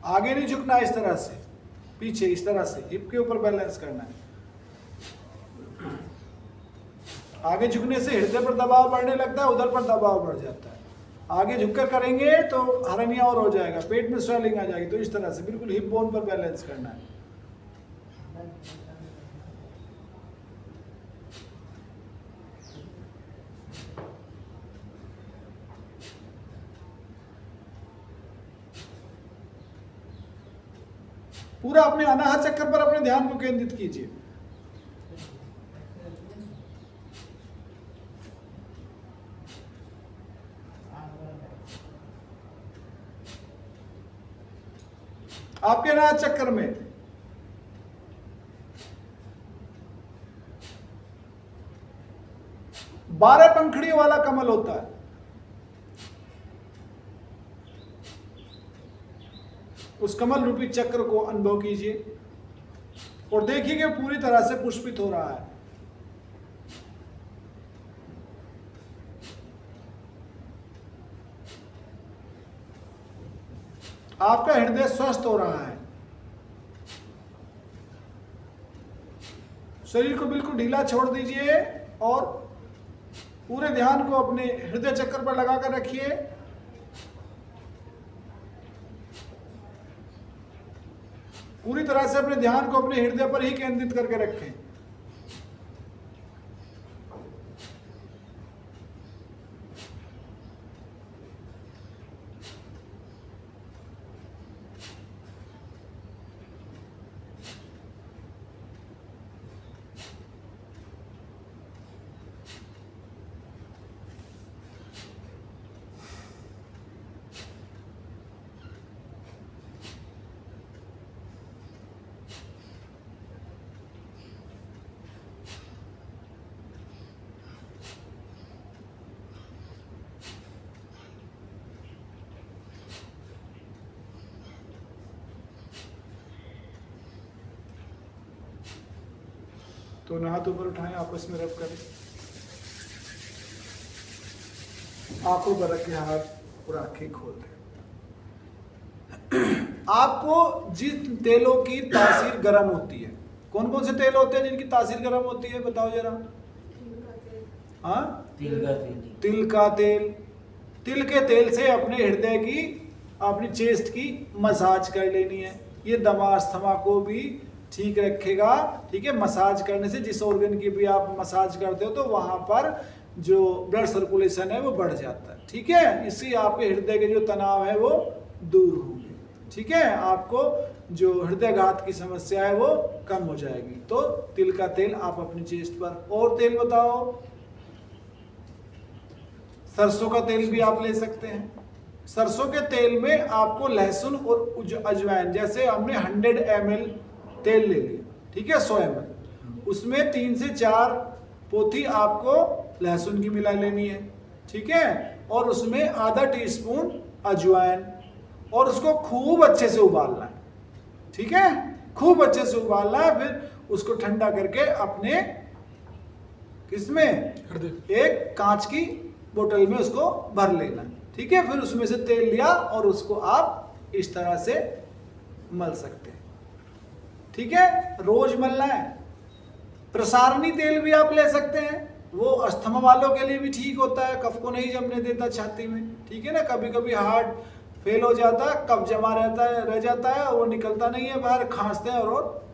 आगे नहीं झुकना, इस तरह से पीछे, इस तरह से हिप के ऊपर बैलेंस करना है। आगे झुकने से हृदय पर दबाव बढ़ने लगता है, उधर पर दबाव बढ़ जाता है। आगे झुककर करेंगे तो हरनिया और हो जाएगा, पेट में स्वेलिंग आ जाएगी। तो इस तरह से बिल्कुल हिप बोन पर बैलेंस करना है। पूरा अपने अनाहत चक्कर पर अपने ध्यान को केंद्रित कीजिए। आपके अनाहत चक्कर में बारह पंखुड़ियों वाला कमल होता है। उस कमल रूपी चक्र को अनुभव कीजिए और देखिए कि पूरी तरह से पुष्पित हो रहा है। आपका हृदय स्वस्थ हो रहा है। शरीर को बिल्कुल ढीला छोड़ दीजिए और पूरे ध्यान को अपने हृदय चक्र पर लगाकर रखिए। पूरी तरह से अपने ध्यान को अपने हृदय पर ही केंद्रित करके रखें। दोनों हाथ ऊपर उठाएं, आपस में रब करें, आंखों पर रखें हाथ और आंखें खोल दें। आपको जिन तेलों की तासीर गर्म होती है, कौन कौन से तेल होते हैं जिनकी तासीर गर्म होती है, बताओ जरा। हाँ, तिल का तेल। तिल का तेल। तिल के तेल से अपने हृदय की, अपनी चेस्ट की मसाज कर लेनी है। ये दमा अस्थमा को भी ठीक रखेगा। ठीक है, मसाज करने से जिस ऑर्गन की भी आप मसाज करते हो तो वहां पर जो ब्लड सर्कुलेशन है वो बढ़ जाता है। ठीक है, इससे आपके हृदय के जो तनाव है वो दूर होंगे। ठीक है, आपको जो हृदयघात की समस्या है वो कम हो जाएगी। तो तिल का तेल आप अपनी चेस्ट पर। और तेल बताओ। सरसों का तेल भी आप ले सकते हैं। सरसों के तेल में आपको लहसुन और अजवाइन, जैसे हमने 100 ml तेल ले लिया, ठीक है, 100 ml, उसमें 3 से 4 पोथी आपको लहसुन की मिला लेनी है। ठीक है, और उसमें आधा टीस्पून अजवाइन, और उसको खूब अच्छे से उबालना है। ठीक है, खूब अच्छे से उबालना है। फिर उसको ठंडा करके अपने किसमें, एक कांच की बोतल में उसको भर लेना। ठीक है, फिर उसमें से तेल लिया और उसको आप इस तरह से मल सकते हैं। ठीक है, रोज मलना है। प्रसारणी तेल भी आप ले सकते हैं, वो अस्थमा वालों के लिए भी ठीक होता है, कफ को नहीं जमने देता छाती में। ठीक है ना, कभी कभी हार्ट फेल हो जाता है, कफ जमा रहता है, रह जाता है, वो निकलता नहीं है बाहर, खांसते हैं और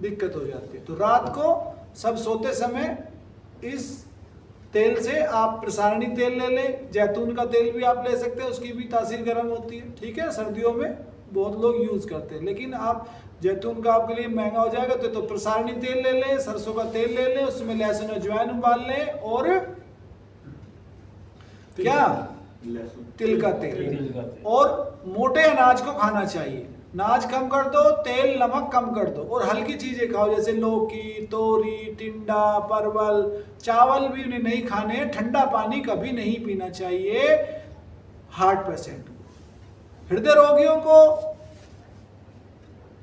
दिक्कत हो जाती है। तो रात को सब सोते समय इस तेल से आप प्रसारणी तेल ले लें। जैतून का तेल भी आप ले सकते हैं, उसकी भी तासीर गर्म होती है। ठीक है, सर्दियों में बहुत लोग यूज करते हैं, लेकिन आप जैतून का आपके लिए महंगा हो जाएगा तो प्रसारणी तेल ले लें, सरसों का तेल ले लें, उसमें लहसुन अजवाइन उबाल लें, और क्या, तिल का तेल। और मोटे अनाज को खाना चाहिए, नाज कम कर दो, तेल नमक कम कर दो, और हल्की चीजें खाओ, जैसे लौकी, तोरी, टिंडा, परवल। चावल भी उन्हें नहीं खाने हैं। ठंडा पानी कभी नहीं पीना चाहिए हार्ट पेशेंट को। हृदय रोगियों को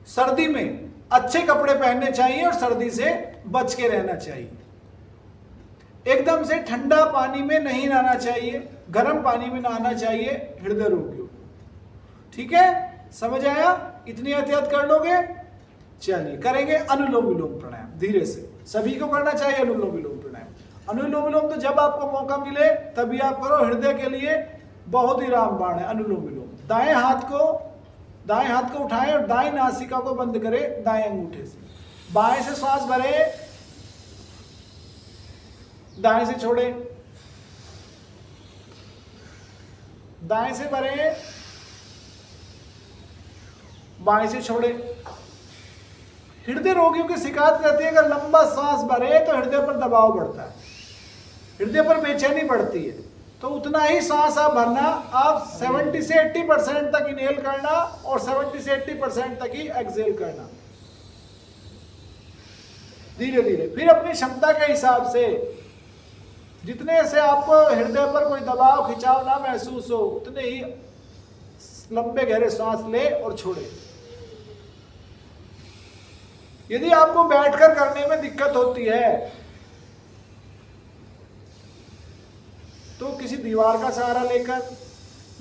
सर्दी में अच्छे कपड़े पहनने चाहिए और सर्दी से बच के रहना चाहिए। एकदम से ठंडा पानी में नहीं नहाना चाहिए, गर्म पानी में नहाना चाहिए हृदय रोगियों को। ठीक है, समझ आया? इतनी एहतियात कर लोगे? चलिए करेंगे अनुलोम विलोम प्राणायाम धीरे से। सभी को करना चाहिए अनुलोम विलोम प्राणायाम। अनुलोम विलोम तो जब आपको मौका मिले तभी आप करो, हृदय के लिए बहुत ही रामबाण है अनुलोम विलोम। दाएं हाथ को उठाएं और दाएं नासिका को बंद करें दाएं अंगूठे से। बाएं से श्वास भरे, दाएं से छोड़े, दाएं से भरे, बाएं से छोड़े। हृदय रोगियों की शिकायत रहती है अगर लंबा सांस भरे तो हृदय पर दबाव बढ़ता है, हृदय पर बेचैनी बढ़ती है। तो उतना ही सांस आप भरना, आप 70 से 80% तक इनहेल करना और 70 से 80% तक ही एक्सहेल करना धीरे धीरे। फिर अपनी क्षमता के हिसाब से जितने से आपको हृदय पर कोई दबाव खिंचाव ना महसूस हो उतने ही लंबे गहरे सांस ले और छोड़े। यदि आपको बैठकर करने में दिक्कत होती है तो किसी दीवार का सहारा लेकर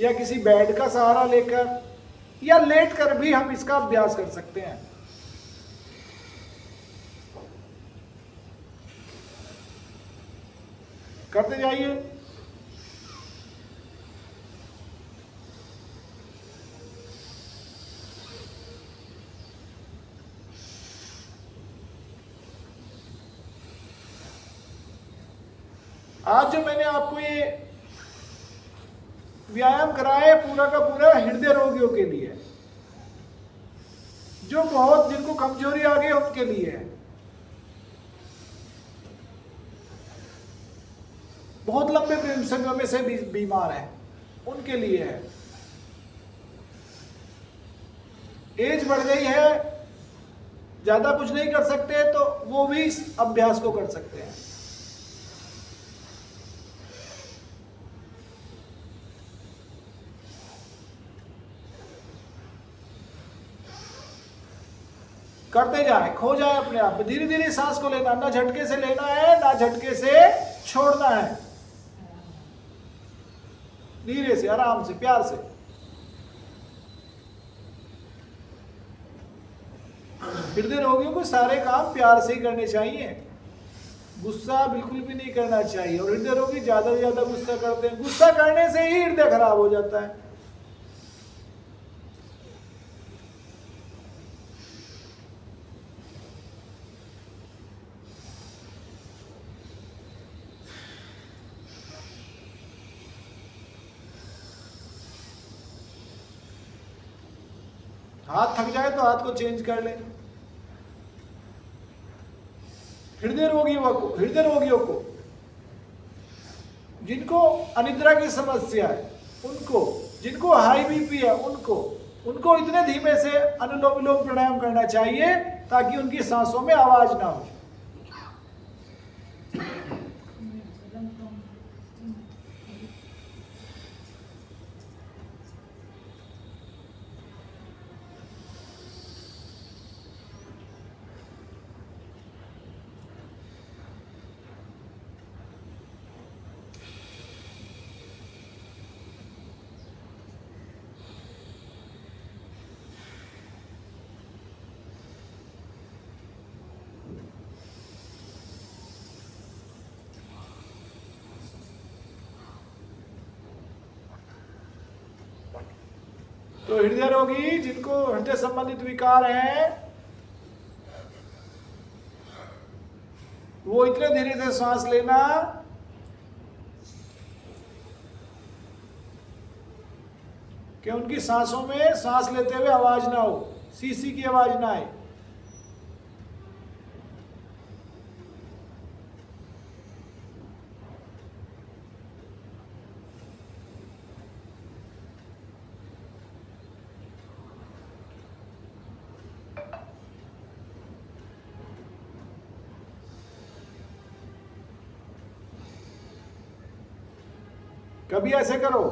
या किसी बेड का सहारा लेकर या लेटकर भी हम इसका अभ्यास कर सकते हैं। करते जाइए। आज जो मैंने आपको ये व्यायाम कराया पूरा का पूरा हृदय रोगियों के लिए, जो बहुत जिनको कमजोरी आ गई उनके लिए है, बहुत लंबे समय से बीमार है उनके लिए है, एज बढ़ गई है, ज्यादा कुछ नहीं कर सकते तो वो भी इस अभ्यास को कर सकते हैं। करते जाए, खो जाए अपने आप में। धीरे धीरे सांस को लेना, ना झटके से लेना है ना झटके से छोड़ना है, धीरे से, आराम से, प्यार से। हृदय रोगियों को सारे काम प्यार से ही करने चाहिए, गुस्सा बिल्कुल भी नहीं करना चाहिए। और हृदय रोगी ज्यादा से ज्यादा गुस्सा करते हैं, गुस्सा करने से ही हृदय खराब हो जाता है। हाथ थक जाए तो हाथ को चेंज कर लें। हृदय रोगियों को जिनको अनिद्रा की समस्या है, उनको, जिनको हाई बीपी है, उनको इतने धीमे से अनुलोम विलोम प्राणायाम करना चाहिए ताकि उनकी सांसों में आवाज ना हो। तो हृदय रोगी जिनको हृदय संबंधित विकार हैं, वो इतने धीरे से सांस लेना कि उनकी सांसों में सांस लेते हुए आवाज ना हो, सीसी की आवाज ना आए। कभी ऐसे करो,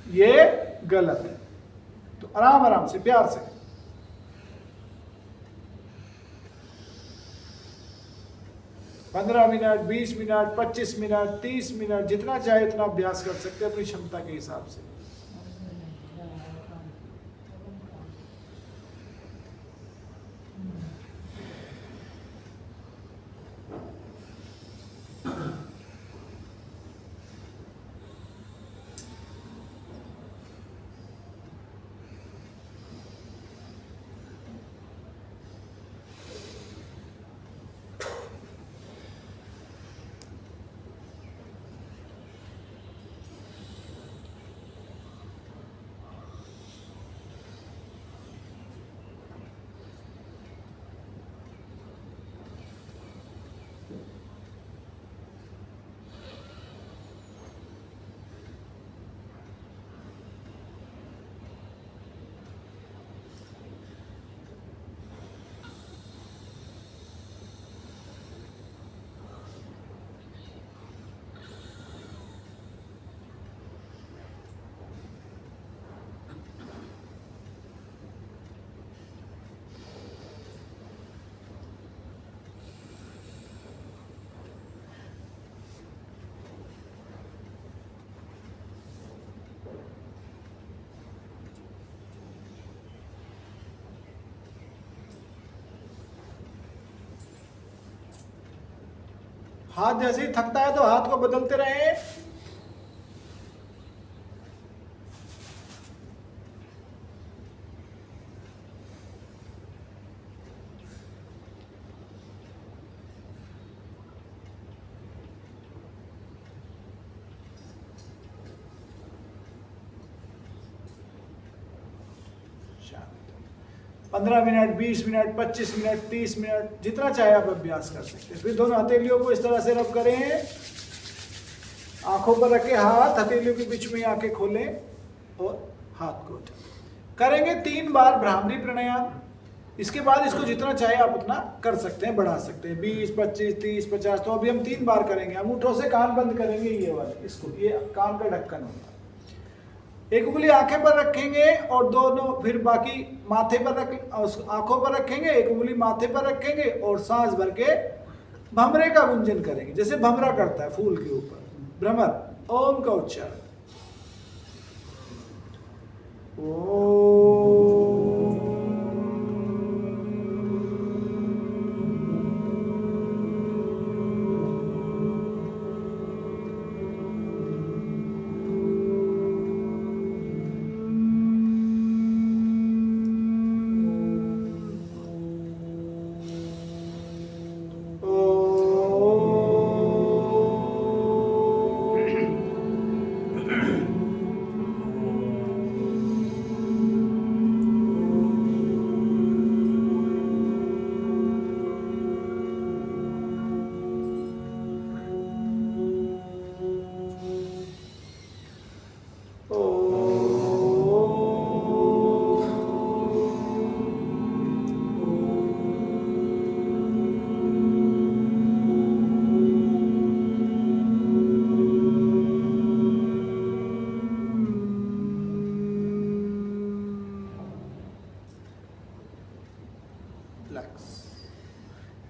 ये गलत है। तो आराम आराम से, प्यार से। पंद्रह मिनट, 20 मिनट, 25 मिनट, 30 मिनट, जितना चाहे उतना अभ्यास कर सकते हैं अपनी क्षमता के हिसाब से। हाथ जैसे ही थकता है तो हाथ को बदलते रहें। शांत। 15 मिनट, 20 मिनट, 25 मिनट, 30 मिनट, जितना चाहे आप अभ्यास कर सकते हैं। फिर दोनों हथेलियों को इस तरह से रब करें, आंखों पर रखें हाथ, हथेलियों के बीच में आंखें खोलें और हाथ को करेंगे 3 बार भ्रामरी प्राणायाम। इसके बाद इसको जितना चाहे आप उतना कर सकते हैं, बढ़ा सकते हैं, 20, 25, 30, 50। तो अभी हम 3 बार करेंगे। अंगूठों से कान बंद करेंगे, ये वाले, इसको, ये कान का ढक्कन होता है। एक उंगली आंखें पर रखेंगे और दोनों फिर बाकी माथे पर रख, आंखों पर रखेंगे, एक उंगली माथे पर रखेंगे और सांस भर के भमरे का गुंजन करेंगे, जैसे भमरा करता है फूल के ऊपर भ्रमर। ओम का उच्चारण।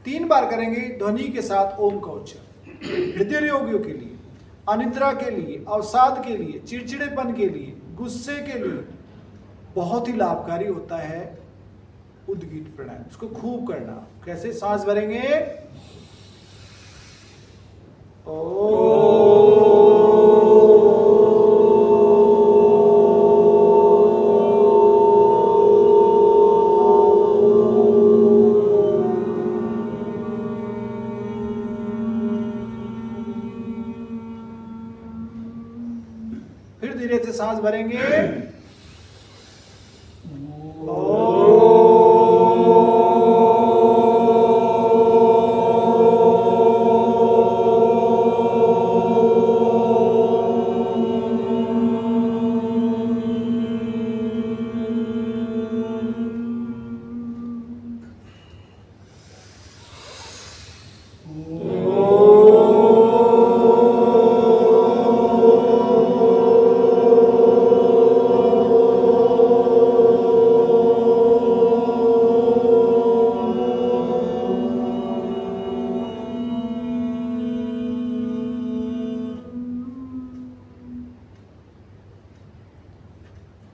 तीन बार करेंगे ध्वनि के साथ ओम का उच्चारण। हृदय रोगियों के लिए, अनिद्रा के लिए, अवसाद के लिए, चिड़चिड़ेपन के लिए, गुस्से के लिए बहुत ही लाभकारी होता है उद्गीत प्राणायाम। इसको खूब करना। कैसे? सांस भरेंगे फिर धीरे से सांस भरेंगे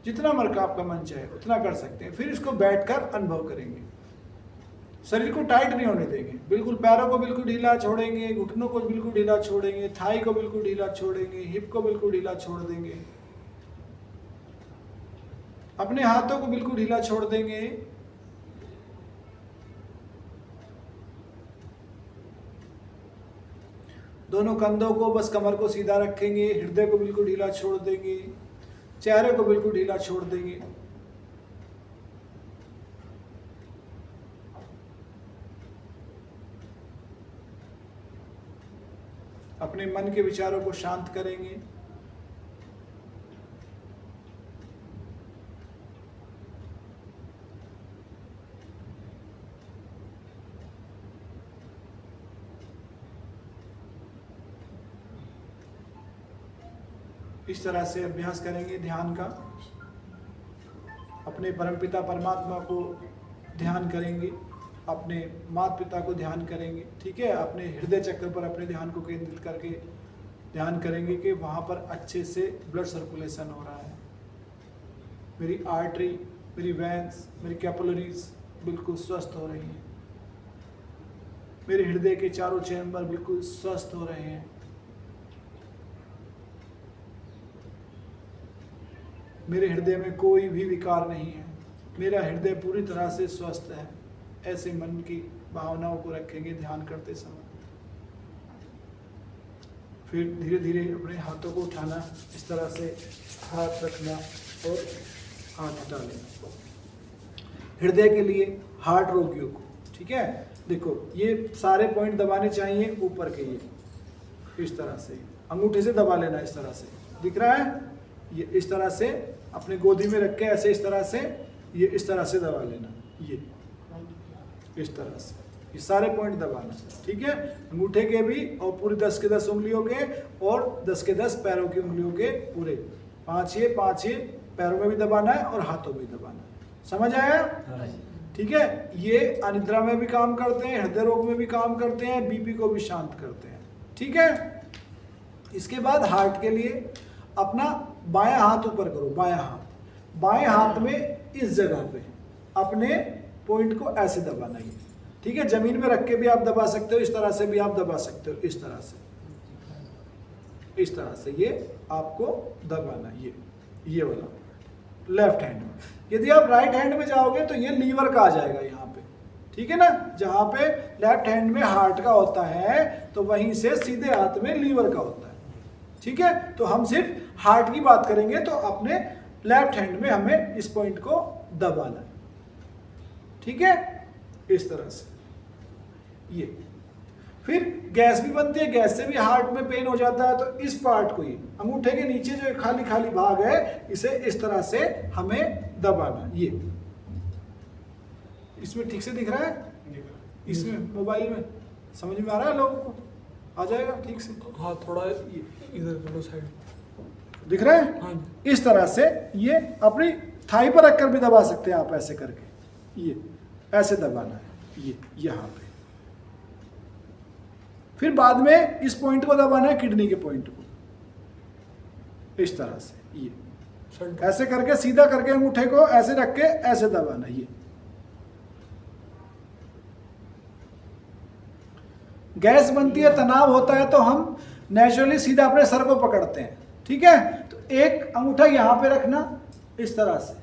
जितना मर्का आपका मन चाहे उतना कर सकते हैं। फिर इसको बैठकर अनुभव करेंगे। शरीर को टाइट नहीं होने देंगे, बिल्कुल पैरों को बिल्कुल ढीला छोड़ेंगे, घुटनों को बिल्कुल ढीला छोड़ेंगे, थाई को बिल्कुल ढीला छोड़ेंगे, हिप को बिल्कुल ढीला छोड़ देंगे, अपने हाथों को बिल्कुल ढीला छोड़ देंगे। दोनों कंधों को, बस कमर को सीधा रखेंगे, हृदय को बिल्कुल ढीला छोड़ देंगे, चेहरे को बिल्कुल ढीला छोड़ देंगे। अपने मन के विचारों को शांत करेंगे। इस तरह से अभ्यास करेंगे ध्यान का। अपने परमपिता परमात्मा को ध्यान करेंगे, अपने माता पिता को ध्यान करेंगे, ठीक है। अपने हृदय चक्र पर अपने ध्यान को केंद्रित करके ध्यान करेंगे कि वहाँ पर अच्छे से ब्लड सर्कुलेशन हो रहा है। मेरी आर्टरी, मेरी वेंस, मेरी कैपिलरीज बिल्कुल स्वस्थ हो रही हैं। मेरे हृदय के चारों चैम्बर बिल्कुल स्वस्थ हो रहे हैं। मेरे हृदय में कोई भी विकार नहीं है। मेरा हृदय पूरी तरह से स्वस्थ है। ऐसे मन की भावनाओं को रखेंगे ध्यान करते समय। फिर धीरे धीरे अपने हाथों को उठाना, इस तरह से हाथ रखना और हाथ हटा लेना। हृदय के लिए, हार्ट रोगियों को, ठीक है। देखो ये सारे पॉइंट दबाने चाहिए ऊपर के, ये इस तरह से अंगूठे से दबा लेना। इस तरह से दिख रहा है, ये इस तरह से अपने गोदी में रख के ऐसे इस तरह से, ये इस तरह से दबा लेना, ये इस तरह से, ये सारे पॉइंट दबाना, ठीक है। अंगूठे के भी और पूरी 10 के 10 उंगलियों के और 10 के 10 पैरों की उंगलियों के पूरे 5 ये पैरों में भी दबाना है और हाथों में भी दबाना है। समझ आया? ठीक है। ये अनिद्रा में भी काम करते हैं, हृदय रोग में भी काम करते हैं, बीपी को भी शांत करते हैं। ठीक है। इसके बाद हार्ट के लिए अपना बायां हाथ ऊपर करो, बाएं हाथ में इस जगह पे अपने पॉइंट को ऐसे दबाना है। ठीक है। जमीन में रख के भी आप दबा सकते हो, इस तरह से भी आप दबा सकते हो, इस तरह से ये आपको दबाना, ये वाला लेफ्ट हैंड में। यदि आप राइट हैंड में जाओगे तो ये लीवर का आ जाएगा यहाँ पे। ठीक है ना। जहां पे लेफ्ट हैंड में हार्ट का होता है तो वहीं से सीधे हाथ में लीवर का होता है। ठीक है। तो हम सिर्फ हार्ट की बात करेंगे तो अपने लेफ्ट हैंड में हमें इस पॉइंट को दबाना है। ठीक है। इस तरह से ये। फिर गैस भी बनती है, गैस से भी हार्ट में पेन हो जाता है। तो इस पार्ट को, ये अंगूठे के नीचे जो खाली खाली भाग है, इसे इस तरह से हमें दबाना। ये इसमें ठीक से दिख रहा है? इसमें मोबाइल में समझ में आ रहा है लोगों को? आ जाएगा ठीक से? हाँ, थोड़ा इधर साइड दिख रहा है? हाँ। इस तरह से ये अपनी थाई पर रखकर भी दबा सकते हैं आप, ऐसे करके ये ऐसे दबाना है, ये यहाँ पे। फिर बाद में इस पॉइंट को दबाना है, किडनी के पॉइंट को, इस तरह से ये ऐसे करके सीधा करके अंगूठे को ऐसे रख के ऐसे दबाना। ये गैस बनती है, तनाव होता है तो हम नेचुरली सीधा अपने सर को पकड़ते हैं। ठीक है। तो एक अंगूठा यहां पे रखना इस तरह से,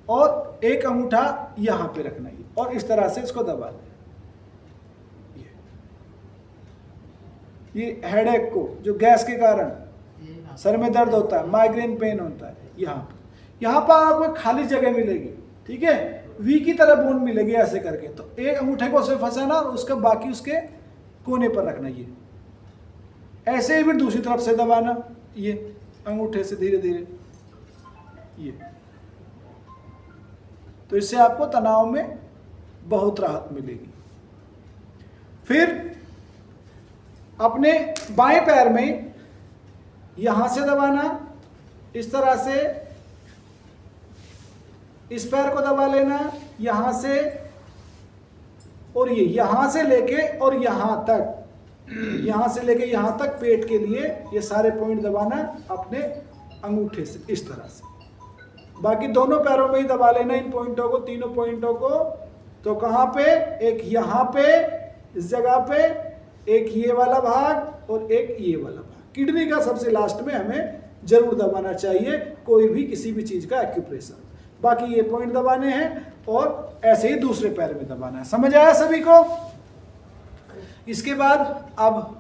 और एक अंगूठा यहां पे रखना, ये, और इस तरह से इसको दबाना। ये हेडेक को, जो गैस के कारण सर में दर्द होता है, माइग्रेन पेन होता है, यहाँ पर आपको खाली जगह मिलेगी। ठीक है। वी की तरह बोन मिलेगी ऐसे करके। तो एक अंगूठे को उसमें फंसाना और उसका बाकी उसके कोने पर रखना। ये ऐसे ही फिर दूसरी तरफ से दबाना, ये अंगूठे से धीरे धीरे ये। तो इससे आपको तनाव में बहुत राहत मिलेगी। फिर अपने बाएं पैर में यहां से दबाना, इस तरह से इस पैर को दबा लेना यहां से, और ये यहां से लेके और यहां तक, यहां से लेके यहां तक पेट के लिए ये सारे पॉइंट दबाना अपने अंगूठे से, इस तरह से। बाकी दोनों पैरों में ही दबा लेना इन पॉइंटों को, तीनों पॉइंटों को। तो कहां पे? एक यहां पे, इस जगह पे, एक ये वाला भाग और एक ये वाला भाग। किडनी का सबसे लास्ट में हमें जरूर दबाना चाहिए कोई भी किसी भी चीज का एक्यूप्रेशर। बाकी ये पॉइंट दबाने हैं और ऐसे ही दूसरे पैर में दबाना है। समझ आया सभी को? इसके बाद अब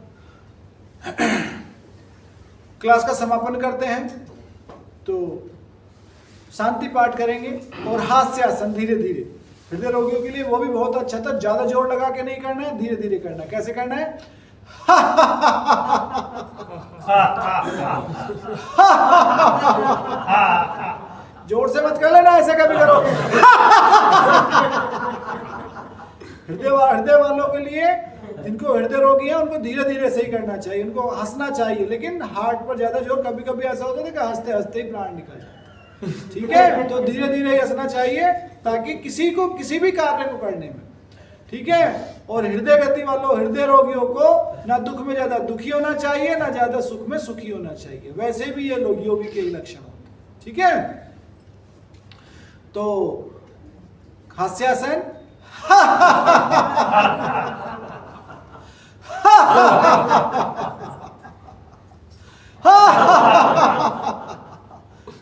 क्लास का समापन करते हैं। तो शांति पाठ करेंगे और हास्य आसन धीरे धीरे हृदय रोगियों के लिए वो भी बहुत अच्छा था। ज्यादा जोर लगा के नहीं करना है, धीरे धीरे करना है। कैसे करना है? जोर से मत कर लेना, ऐसे कभी करोगे। हृदय वालों के लिए, जिनको हृदय रोगी है, उनको धीरे धीरे से ही करना चाहिए, उनको हंसना चाहिए। लेकिन हार्ट पर ज्यादा जोर, कभी कभी ऐसा होता है कि हंसते हंसते ही प्राण निकल जाता है। ठीक है। तो धीरे धीरे ही हंसना चाहिए ताकि किसी को किसी भी कार्य को करने में, ठीक है। और हृदय गति वालों, हृदय रोगियों को ना दुख में ज्यादा दुखी होना चाहिए, ना ज्यादा सुख में सुखी होना चाहिए। वैसे भी ये लोग योगी के ही लक्षण होते हैं। ठीक है। तो हास्यासन,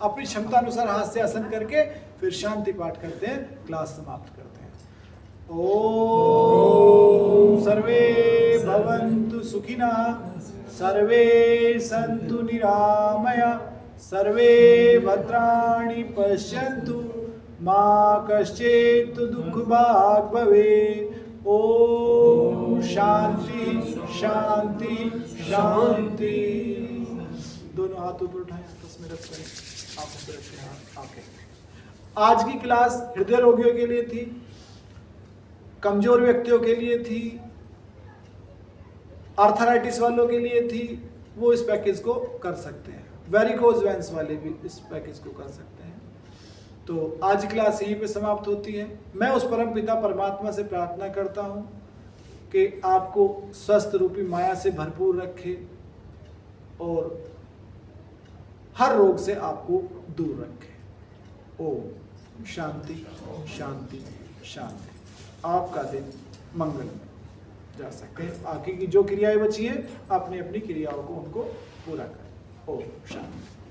अपनी क्षमता अनुसार हास्यासन करके फिर शांति पाठ करते हैं, क्लास समाप्त करते हैं। ओम सर्वे भवन्तु सुखिनः, सर्वे सन्तु निरामया, सर्वे भद्राणि पश्यन्तु, मा कश्चित् दुःखभाग् भवेत्। ओम शांति शांति शांति। दोनों हाथ ऊपर उठाएं, आपस में रख करें, आपस में रखें हाथ आके। आज की क्लास हृदय रोगियों के लिए थी, कमजोर व्यक्तियों के लिए थी, आर्थराइटिस वालों के लिए थी। वो इस पैकेज को कर सकते हैं। वेरिकोज वेंस वाले भी इस पैकेज को कर सकते हैं। तो आज की क्लास यहीं पे समाप्त होती है। मैं उस परम पिता परमात्मा से प्रार्थना करता हूँ कि आपको स्वस्थ रूपी माया से भरपूर रखे और हर रोग से आपको दूर रखे। ओम शांति शांति शांति। आपका दिन मंगल में जा सकते हैं। आगे की जो क्रियाएं बची हैं अपनी अपनी क्रियाओं को उनको पूरा करें। ओम शांति।